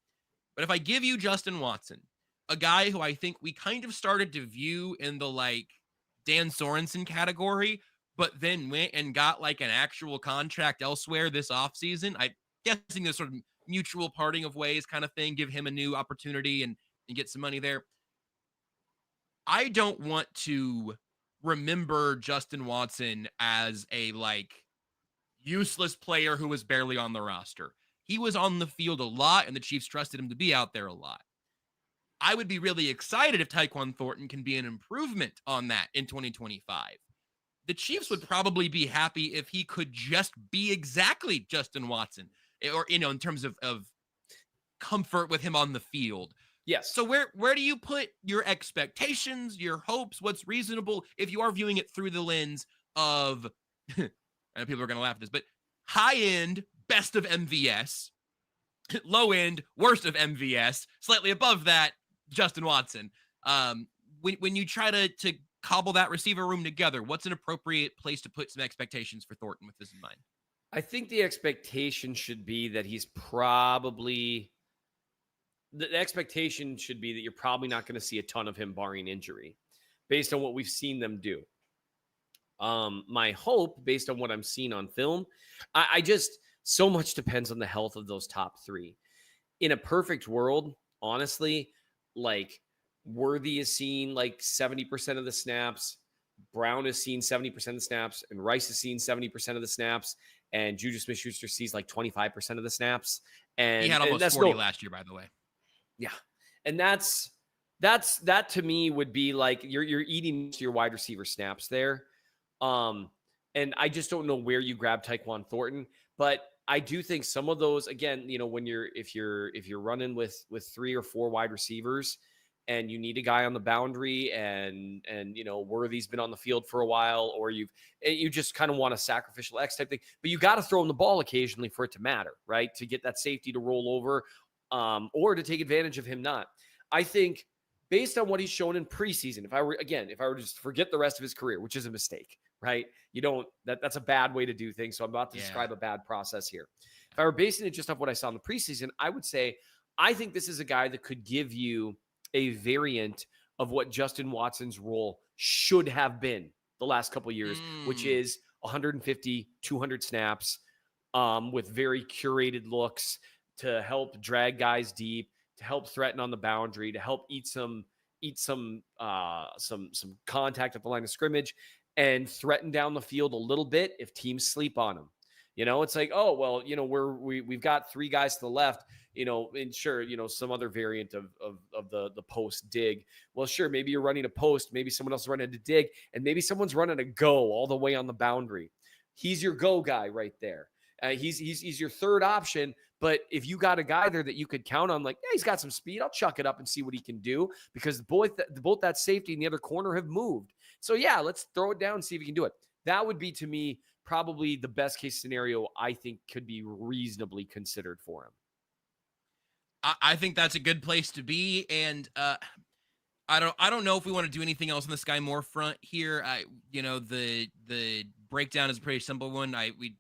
But if I give you Justin Watson, a guy who I think we kind of started to view in the, like, Dan Sorensen category, but then went and got like an actual contract elsewhere this offseason. I'm guessing this sort of mutual parting of ways kind of thing, give him a new opportunity and get some money there. I don't want to remember Justin Watson as a like useless player who was barely on the roster. He was on the field a lot and the Chiefs trusted him to be out there a lot. I would be really excited if Tyquan Thornton can be an improvement on that in 2025. The Chiefs would probably be happy if he could just be exactly Justin Watson, or, in terms of comfort with him on the field. Yes. So where do you put your expectations, your hopes, what's reasonable if you are viewing it through the lens of, I know people are going to laugh at this, but high end, best of MVS, low end, worst of MVS, slightly above that, Justin Watson. When you try to cobble that receiver room together, what's an appropriate place to put some expectations for Thornton with this in mind? I think the expectation should be that he's probably the expectation should be that you're probably not going to see a ton of him barring injury based on what we've seen them do. My hope, based on what I'm seeing on film, I just, so much depends on the health of those top three. In a perfect world, honestly, like Worthy is seeing like 70% of the snaps, Brown is seeing 70% of the snaps, and Rice is seeing 70% of the snaps, and Juju Smith-Schuster sees like 25% of the snaps. And he had almost 40 last year, by the way. Yeah. And that to me would be like you're eating your wide receiver snaps there. And I just don't know where you grab Tyquan Thornton, but I do think some of those, again, when if you're running with 3 or 4 wide receivers and you need a guy on the boundary and Worthy's been on the field for a while, or you just kind of want a sacrificial X type thing, but you got to throw him the ball occasionally for it to matter, right? To get that safety to roll over, or to take advantage of him not. I think based on what he's shown in preseason, if I were to just forget the rest of his career, which is a mistake, right? That's a bad way to do things. So I'm about to describe a bad process here. If I were basing it just off what I saw in the preseason, I would say, I think this is a guy that could give you a variant of what Justin Watson's role should have been the last couple of years, which is 150, 200 snaps, with very curated looks to help drag guys deep, to help threaten on the boundary, to help eat some contact at the line of scrimmage, and threaten down the field a little bit if teams sleep on him. It's like, oh, well, we've got 3 guys to the left, and sure, some other variant of the post dig. Well, sure, maybe you're running a post, maybe someone else is running a dig, and maybe someone's running a go all the way on the boundary. He's your go guy right there. He's your third option. But if you got a guy there that you could count on, like, yeah, he's got some speed, I'll chuck it up and see what he can do, because both that safety and the other corner have moved. So yeah, let's throw it down and see if he can do it. That would be, to me, probably the best case scenario I think could be reasonably considered for him. I think that's a good place to be. And I don't know if we want to do anything else on the Skyy Moore front here. The breakdown is a pretty simple one. We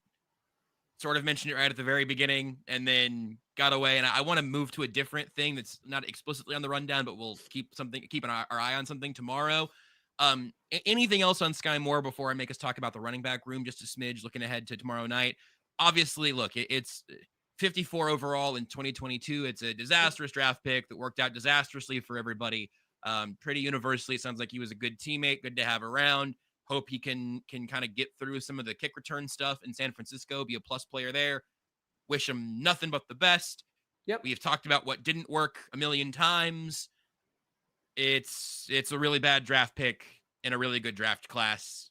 sort of mentioned it right at the very beginning and then got away. And I want to move to a different thing that's not explicitly on the rundown, but we'll keep our eye on something tomorrow. Anything else on Skyy Moore before I make us talk about the running back room just a smidge, looking ahead to tomorrow night? Obviously, look, it's 54 overall in 2022. It's a disastrous draft pick that worked out disastrously for everybody. Pretty universally, it sounds like he was a good teammate, good to have around. Hope he can kind of get through some of the kick return stuff in San Francisco, be a plus player there. Wish him nothing but the best. Yep. We have talked about what didn't work a million times. It's a really bad draft pick in a really good draft class.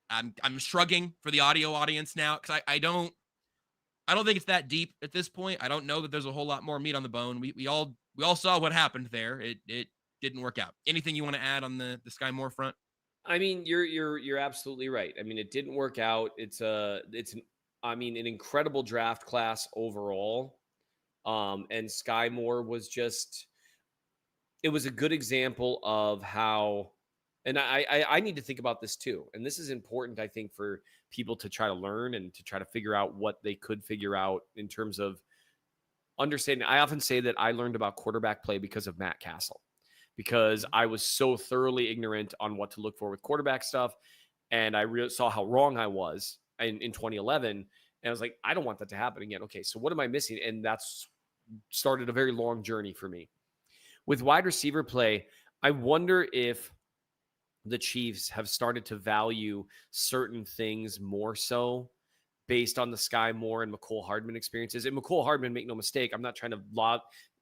I'm shrugging for the audio audience now, because I don't think it's that deep at this point. I don't know that there's a whole lot more meat on the bone. We all saw what happened there. It didn't work out. Anything you want to add on the Skyy Moore front? I mean, you're absolutely right. I mean, it didn't work out. It's an incredible draft class overall. And Skyy Moore was it was a good example of how, and I need to think about this too. And this is important, I think, for people to try to learn and to try to figure out what they could figure out in terms of understanding. I often say that I learned about quarterback play because of Matt Castle, because I was so thoroughly ignorant on what to look for with quarterback stuff. And I saw how wrong I was in 2011. And I was like, I don't want that to happen again. Okay, so what am I missing? And that's started a very long journey for me. With wide receiver play, I wonder if the Chiefs have started to value certain things more so based on the Skyy Moore and McCole Hardman experiences. And McCole Hardman, make no mistake, I'm not trying to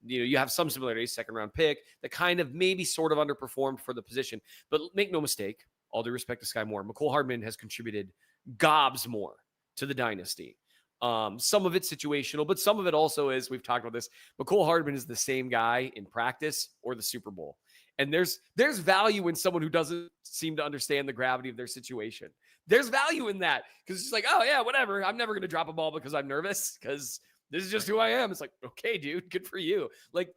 you have some similarities, second round pick that kind of maybe sort of underperformed for the position. But make no mistake, all due respect to Skyy Moore, McCole Hardman has contributed gobs more to the dynasty. Some of it's situational, but some of it also is, we've talked about this, McCole Hardman is the same guy in practice or the Super Bowl. And there's value in someone who doesn't seem to understand the gravity of their situation. There's value in that because it's just like, oh yeah, whatever. I'm never going to drop a ball because I'm nervous because this is just who I am. It's like, okay, dude, good for you. Like,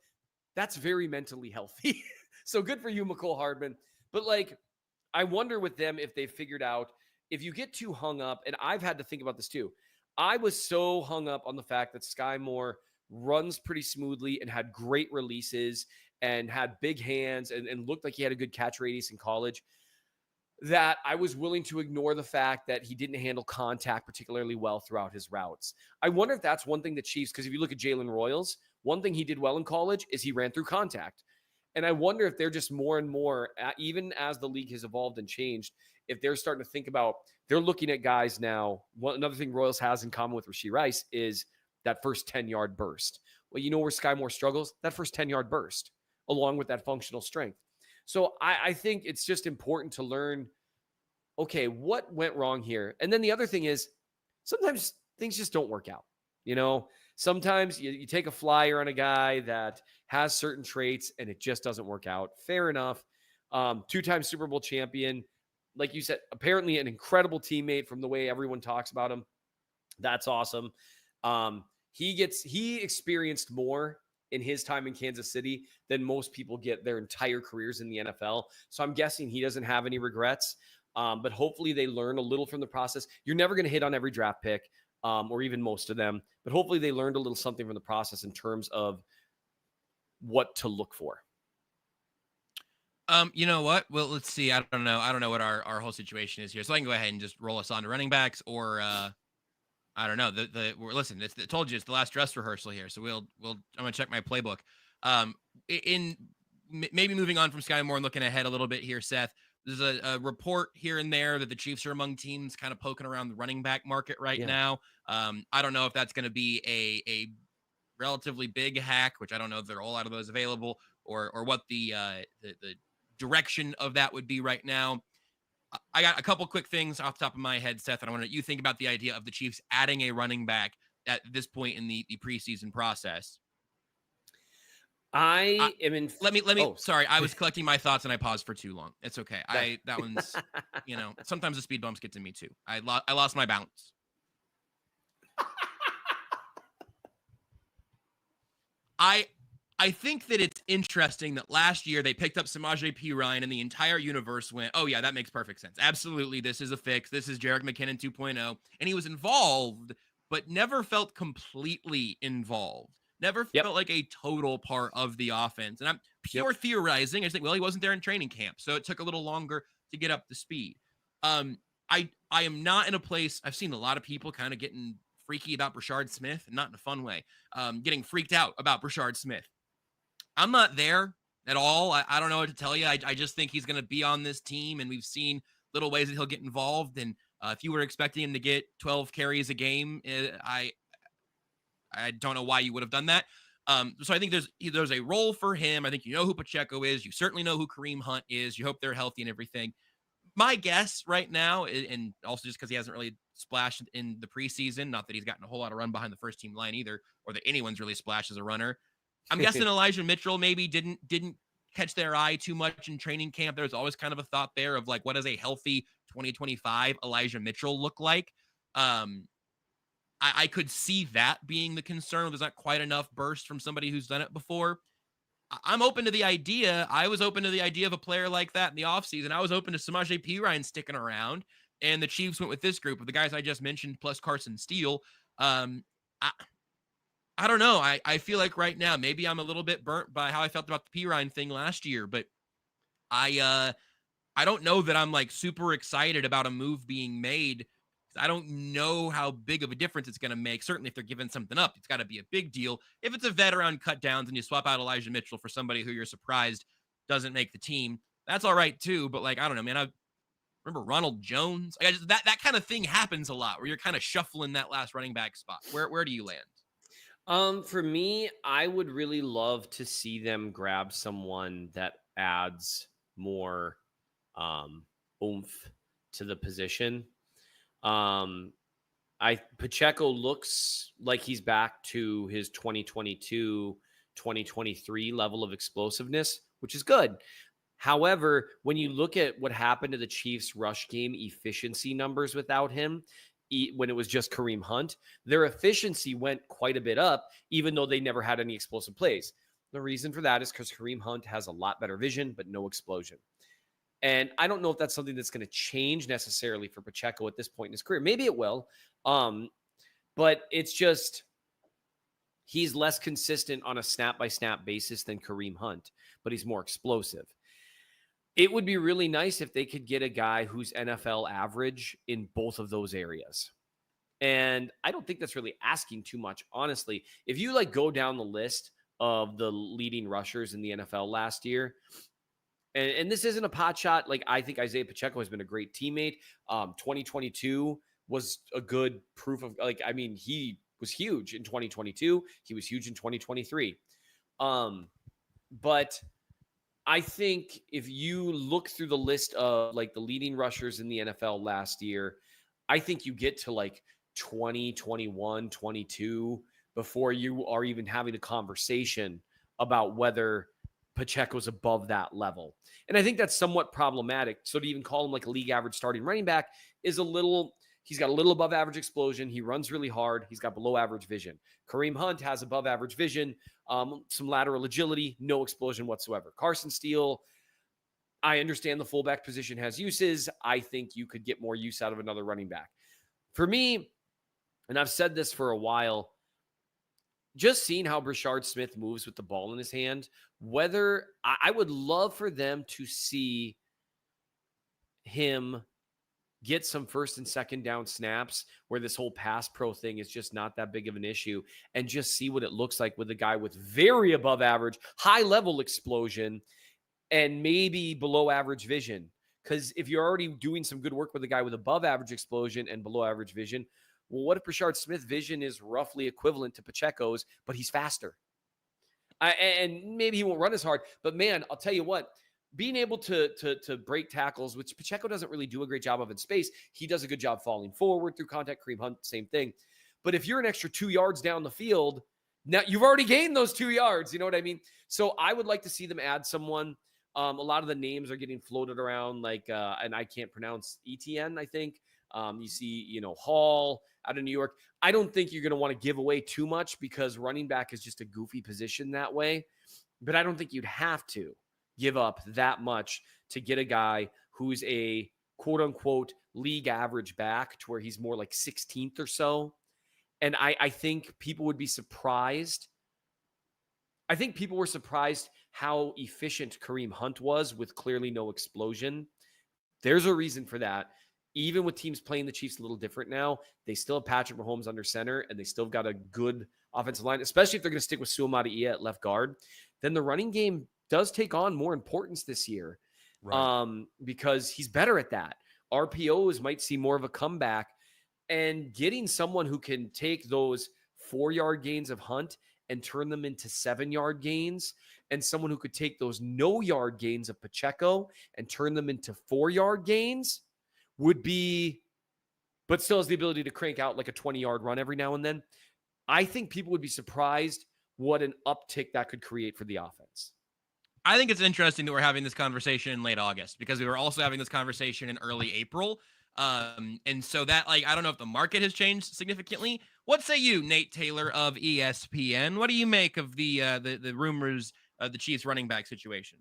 that's very mentally healthy. So good for you, McCole Hardman. But like, I wonder with them if they figured out, if you get too hung up, and I've had to think about this too. I was so hung up on the fact that Skyy Moore runs pretty smoothly and had great releases and had big hands and looked like he had a good catch radius in college, that I was willing to ignore the fact that he didn't handle contact particularly well throughout his routes. I wonder if that's one thing the Chiefs, because if you look at Jalen Royals, one thing he did well in college is he ran through contact. And I wonder if they're just more and more, even as the league has evolved and changed, if they're starting to think about, they're looking at guys now. Another thing Royals has in common with Rashee Rice is that first 10-yard burst. Well, you know where Skyy Moore struggles? That first 10-yard burst, along with that functional strength. So I think it's just important to learn, okay, what went wrong here? And then the other thing is, sometimes things just don't work out. You know, sometimes you take a flyer on a guy that has certain traits and it just doesn't work out. Fair enough. Two-time Super Bowl champion. Like you said, apparently an incredible teammate from the way everyone talks about him. That's awesome. He experienced more in his time in Kansas City than most people get their entire careers in the NFL. So I'm guessing he doesn't have any regrets. But hopefully they learn a little from the process. You're never going to hit on every draft pick, or even most of them, but hopefully they learned a little something from the process in terms of what to look for. You know what? Well, let's see. I don't know what our whole situation is here. So I can go ahead and just roll us on to running backs, or I don't know. Listen, I told you it's the last dress rehearsal here. So I'm gonna check my playbook. Maybe moving on from Skyy Moore and looking ahead a little bit here, Seth. There's a report here and there that the Chiefs are among teams kind of poking around the running back market right now. I don't know if that's going to be a relatively big hack, which I don't know if there are a whole lot of those available, or what the direction of that would be right now. I got a couple quick things off the top of my head, Seth, and I want to you think about the idea of the Chiefs adding a running back at this point in the preseason process. Let me. Sorry, I was collecting my thoughts and I paused for too long. It's okay. That one's, sometimes the speed bumps get to me too. I lost my balance. I think that it's interesting that last year they picked up Samaje Perine and the entire universe went, oh yeah, that makes perfect sense. Absolutely, this is a fix. This is Jerick McKinnon 2.0. And he was involved, but never felt completely involved. Never felt like a total part of the offense. And I'm pure theorizing. I just think, well, he wasn't there in training camp, so it took a little longer to get up to speed. I am not in a place, I've seen a lot of people kind of getting freaky about Brashard Smith, and not in a fun way, getting freaked out about Brashard Smith. I'm not there at all. I don't know what to tell you. I just think he's going to be on this team, and we've seen little ways that he'll get involved. And if you were expecting him to get 12 carries a game, I don't know why you would have done that. So I think there's a role for him. I think you know who Pacheco is. You certainly know who Kareem Hunt is. You hope they're healthy and everything. My guess right now, and also just because he hasn't really splashed in the preseason, not that he's gotten a whole lot of run behind the first team line either, or that anyone's really splashed as a runner. I'm guessing Elijah Mitchell maybe didn't catch their eye too much in training camp. There's always kind of a thought there of like, what does a healthy 2025 Elijah Mitchell look like? I could see that being the concern. There's not quite enough burst from somebody who's done it before. I'm open to the idea. I was open to the idea of a player like that in the offseason. I was open to Samaje Perine sticking around, and the Chiefs went with this group of the guys I just mentioned, plus Carson Steele. I don't know. I feel like right now, maybe I'm a little bit burnt by how I felt about the Perine thing last year, but I don't know that I'm like super excited about a move being made. I don't know how big of a difference it's going to make. Certainly if they're giving something up, it's got to be a big deal. If it's a vet around cut downs and you swap out Elijah Mitchell for somebody who you're surprised doesn't make the team, that's all right too. But like, I don't know, man, Remember Ronald Jones? Like, that kind of thing happens a lot where you're kind of shuffling that last running back spot. Where do you land? For me, I would really love to see them grab someone that adds more oomph to the position. Pacheco looks like he's back to his 2022, 2023 level of explosiveness, which is good. However, when you look at what happened to the Chiefs' rush game efficiency numbers without him, when it was just Kareem Hunt, their efficiency went quite a bit up, even though they never had any explosive plays. The reason for that is because Kareem Hunt has a lot better vision, but no explosion. And I don't know if that's something that's going to change necessarily for Pacheco at this point in his career. Maybe it will. But it's just, he's less consistent on a snap-by-snap basis than Kareem Hunt, but he's more explosive. It would be really nice if they could get a guy who's NFL average in both of those areas. And I don't think that's really asking too much, honestly. If you go down the list of the leading rushers in the NFL last year, and this isn't a pot shot. I think Isaiah Pacheco has been a great teammate. 2022 was a good proof of, he was huge in 2022. He was huge in 2023. But I think if you look through the list of the leading rushers in the NFL last year, I think you get to 20, 21, 22 before you are even having a conversation about whether Pacheco's above that level. And I think that's somewhat problematic. So to even call him a league average starting running back is he's got a little above average explosion. He runs really hard. He's got below average vision. Kareem Hunt has above average vision, some lateral agility, no explosion whatsoever. Carson Steele, I understand the fullback position has uses. I think you could get more use out of another running back. For me, and I've said this for a while, just seeing how Brashard Smith moves with the ball in his hand, I would love for them to see him get some first and second down snaps where this whole pass pro thing is just not that big of an issue, and just see what it looks like with a guy with very above average, high level explosion and maybe below average vision. Because if you're already doing some good work with a guy with above average explosion and below average vision, well, what if Brashard Smith's vision is roughly equivalent to Pacheco's, but he's faster? And maybe he won't run as hard. But, man, I'll tell you what, being able to break tackles, which Pacheco doesn't really do a great job of in space, he does a good job falling forward through contact. Kareem Hunt, same thing. But if you're an extra 2 yards down the field, now you've already gained those 2 yards. You know what I mean? So I would like to see them add someone. A lot of the names are getting floated around, and I can't pronounce ETN, I think. You see, Hall out of New York. I don't think you're going to want to give away too much because running back is just a goofy position that way. But I don't think you'd have to give up that much to get a guy who's a quote unquote league average back to where he's more 16th or so. And I think people would be surprised. I think people were surprised how efficient Kareem Hunt was with clearly no explosion. There's a reason for that. Even with teams playing the Chiefs a little different now, they still have Patrick Mahomes under center, and they still got a good offensive line, especially if they're going to stick with Suamataia at left guard. Then the running game does take on more importance this year, right? Because he's better at that. RPOs might see more of a comeback, and getting someone who can take those 4-yard gains of Hunt and turn them into 7-yard gains, and someone who could take those no-yard gains of Pacheco and turn them into 4-yard gains would be, but still has the ability to crank out a 20-yard run every now and then. I think people would be surprised what an uptick that could create for the offense. I think it's interesting that we're having this conversation in late August because we were also having this conversation in early April. And so that, I don't know if the market has changed significantly. What say you, Nate Taylor of ESPN? What do you make of the rumors of the Chiefs running back situation?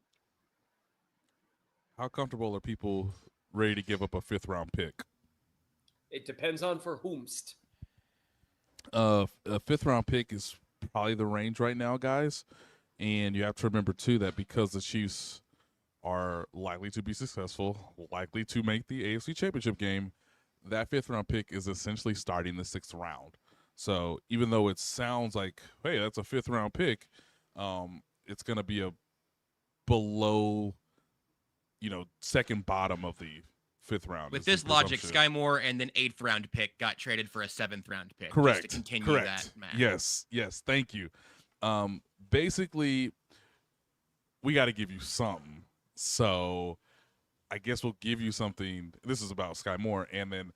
How comfortable are people ready to give up a 5th-round pick? It depends on for whomst. A 5th-round pick is probably the range right now, guys. And you have to remember, too, that because the Chiefs are likely to be successful, likely to make the AFC Championship game, that 5th-round pick is essentially starting the 6th round. So even though it sounds like, hey, that's a 5th-round pick, it's going to be a below, second bottom of the fifth round. With is the this logic, presumption. Skyy Moore and then 8th round pick got traded for a 7th round pick. Correct. Just to continue Correct. that math. Yes. Thank you. Basically, we got to give you something. So I guess we'll give you something. This is about Skyy Moore. And then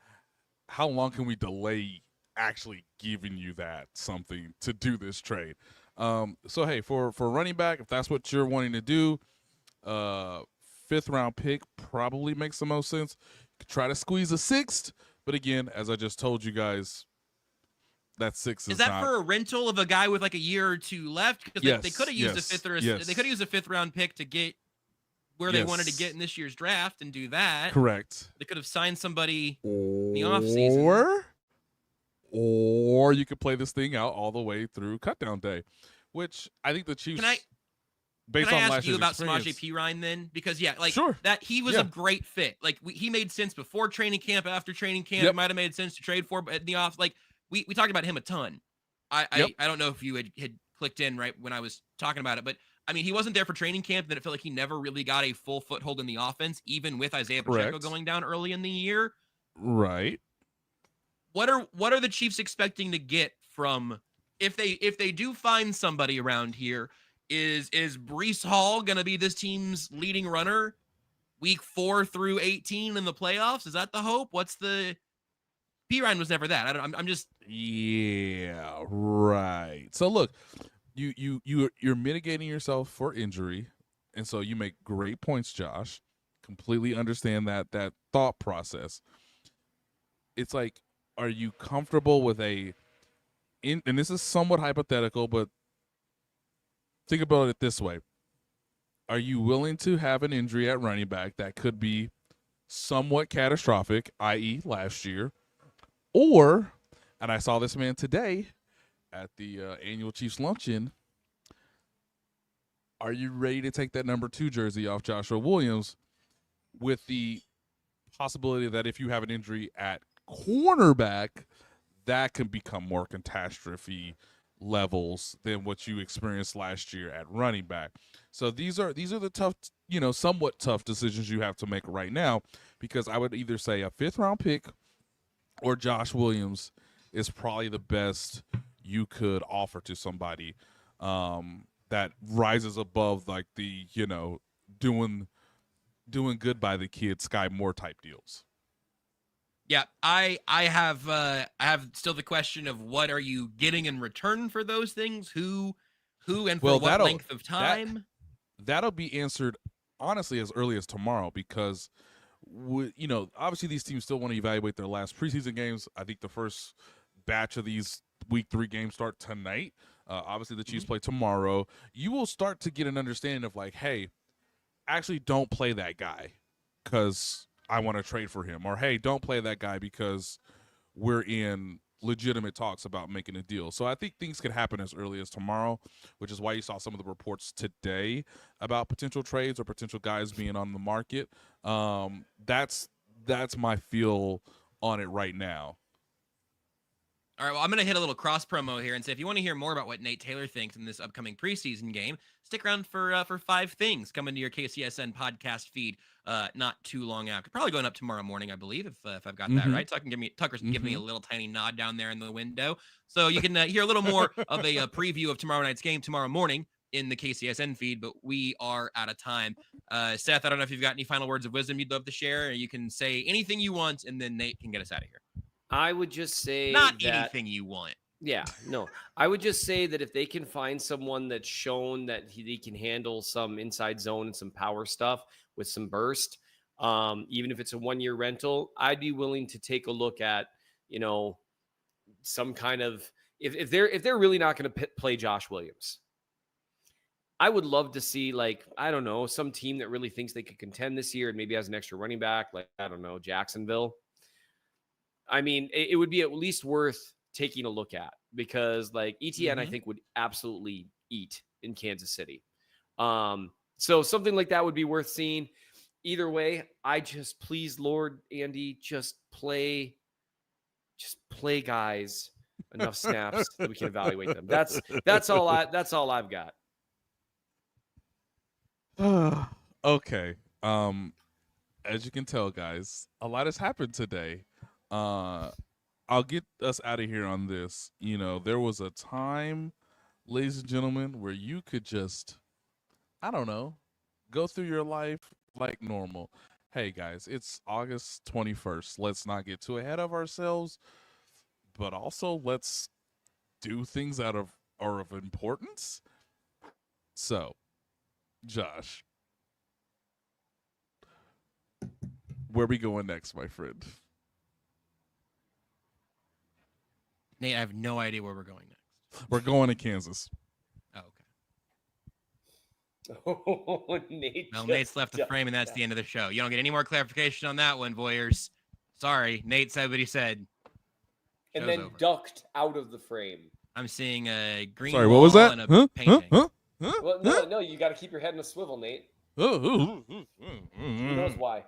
how long can we delay actually giving you that something to do this trade? So, hey, for running back, if that's what you're wanting to do, 5th round pick probably makes the most sense. Could try to squeeze a 6th, but again, as I just told you guys, that 6 is that not, for a rental of a guy with like a year or 2 left? Because they could have used a 5th or they could have used a 5th round pick to get where they wanted to get in this year's draft and do that. Correct. They could have signed somebody in the offseason. Or you could play this thing out all the way through cutdown day, which I think the Chiefs. Can I ask you about Samaje Perine then? Because that he was a great fit. Like he made sense before training camp, after training camp. It might have made sense to trade for, but in the off, like we talked about him a ton. I don't know if you had clicked in right when I was talking about it, but I mean he wasn't there for training camp. Then it felt like he never really got a full foothold in the offense, even with Isaiah Pacheco going down early in the year. Right. What are the Chiefs expecting to get from if they do find somebody around here? Is Breece Hall going to be this team's leading runner week 4 through 18 in the playoffs? Is that the hope? What's the Perine was never that. I'm just right. So look, you're mitigating yourself for injury, and so you make great points, Josh. Completely understand that thought process. It's like, are you comfortable with and this is somewhat hypothetical, but think about it this way. Are you willing to have an injury at running back that could be somewhat catastrophic, i.e. last year? Or, and I saw this man today at the annual Chiefs luncheon, are you ready to take that number 2 jersey off Joshua Williams with the possibility that if you have an injury at cornerback, that can become more catastrophe levels than what you experienced last year at running back? So these are the tough, somewhat tough decisions you have to make right now, because I would either say a 5th round pick or Josh Williams is probably the best you could offer to somebody that rises above like the doing good by the kid Skyy Moore type deals. Yeah, I have still the question of what are you getting in return for those things? Who and for what length of time? That'll be answered honestly as early as tomorrow, because obviously these teams still want to evaluate their last preseason games. I think the first batch of these week 3 games start tonight. Obviously the Chiefs play tomorrow. You will start to get an understanding of like, hey, actually don't play that guy because I want to trade for him, or hey, don't play that guy because we're in legitimate talks about making a deal. So I think things could happen as early as tomorrow, which is why you saw some of the reports today about potential trades or potential guys being on the market. That's my feel on it right now. All right, well, I'm going to hit a little cross promo here and say if you want to hear more about what Nate Taylor thinks in this upcoming preseason game, stick around for 5 things coming to your KCSN podcast feed not too long after. Probably going up tomorrow morning, I believe, if I've got that right. So Tucker's giving me a little tiny nod down there in the window. So you can hear a little more of a preview of tomorrow night's game tomorrow morning in the KCSN feed, but we are out of time. Seth, I don't know if you've got any final words of wisdom you'd love to share, or you can say anything you want, and then Nate can get us out of here. I would just say anything you want. Yeah, no. I would just say that if they can find someone that's shown that he can handle some inside zone and some power stuff with some burst, even if it's a 1-year rental, I'd be willing to take a look at, some kind of if they're really not going to play Josh Williams. I would love to see, like, I don't know, some team that really thinks they could contend this year and maybe has an extra running back, like, I don't know, Jacksonville. I mean, it would be at least worth taking a look at, because like ETN, I think, would absolutely eat in Kansas City. So something like that would be worth seeing. Either way, please, Lord Andy, just play guys enough snaps that we can evaluate them. That's all I've got. Okay. as you can tell, guys, a lot has happened today. I'll get us out of here on this. You know, there was a time, ladies and gentlemen, where you could just, I don't know, go through your life like normal. Hey, guys, it's August 21st. Let's not get too ahead of ourselves, but also let's do things that are of importance. So, Josh, where are we going next, my friend? Nate, I have no idea where we're going next. We're going to Kansas. Oh, okay. Oh, Nate. Well, Nate's left the frame, and that's the end of the show. You don't get any more clarification on that one, Voyeurs. Sorry, Nate said what he said. And Show's then over. ducked out of the frame. I'm seeing a green Sorry, what wall was that? and a painting. Well, no, you got to keep your head in a swivel, Nate. Who knows why?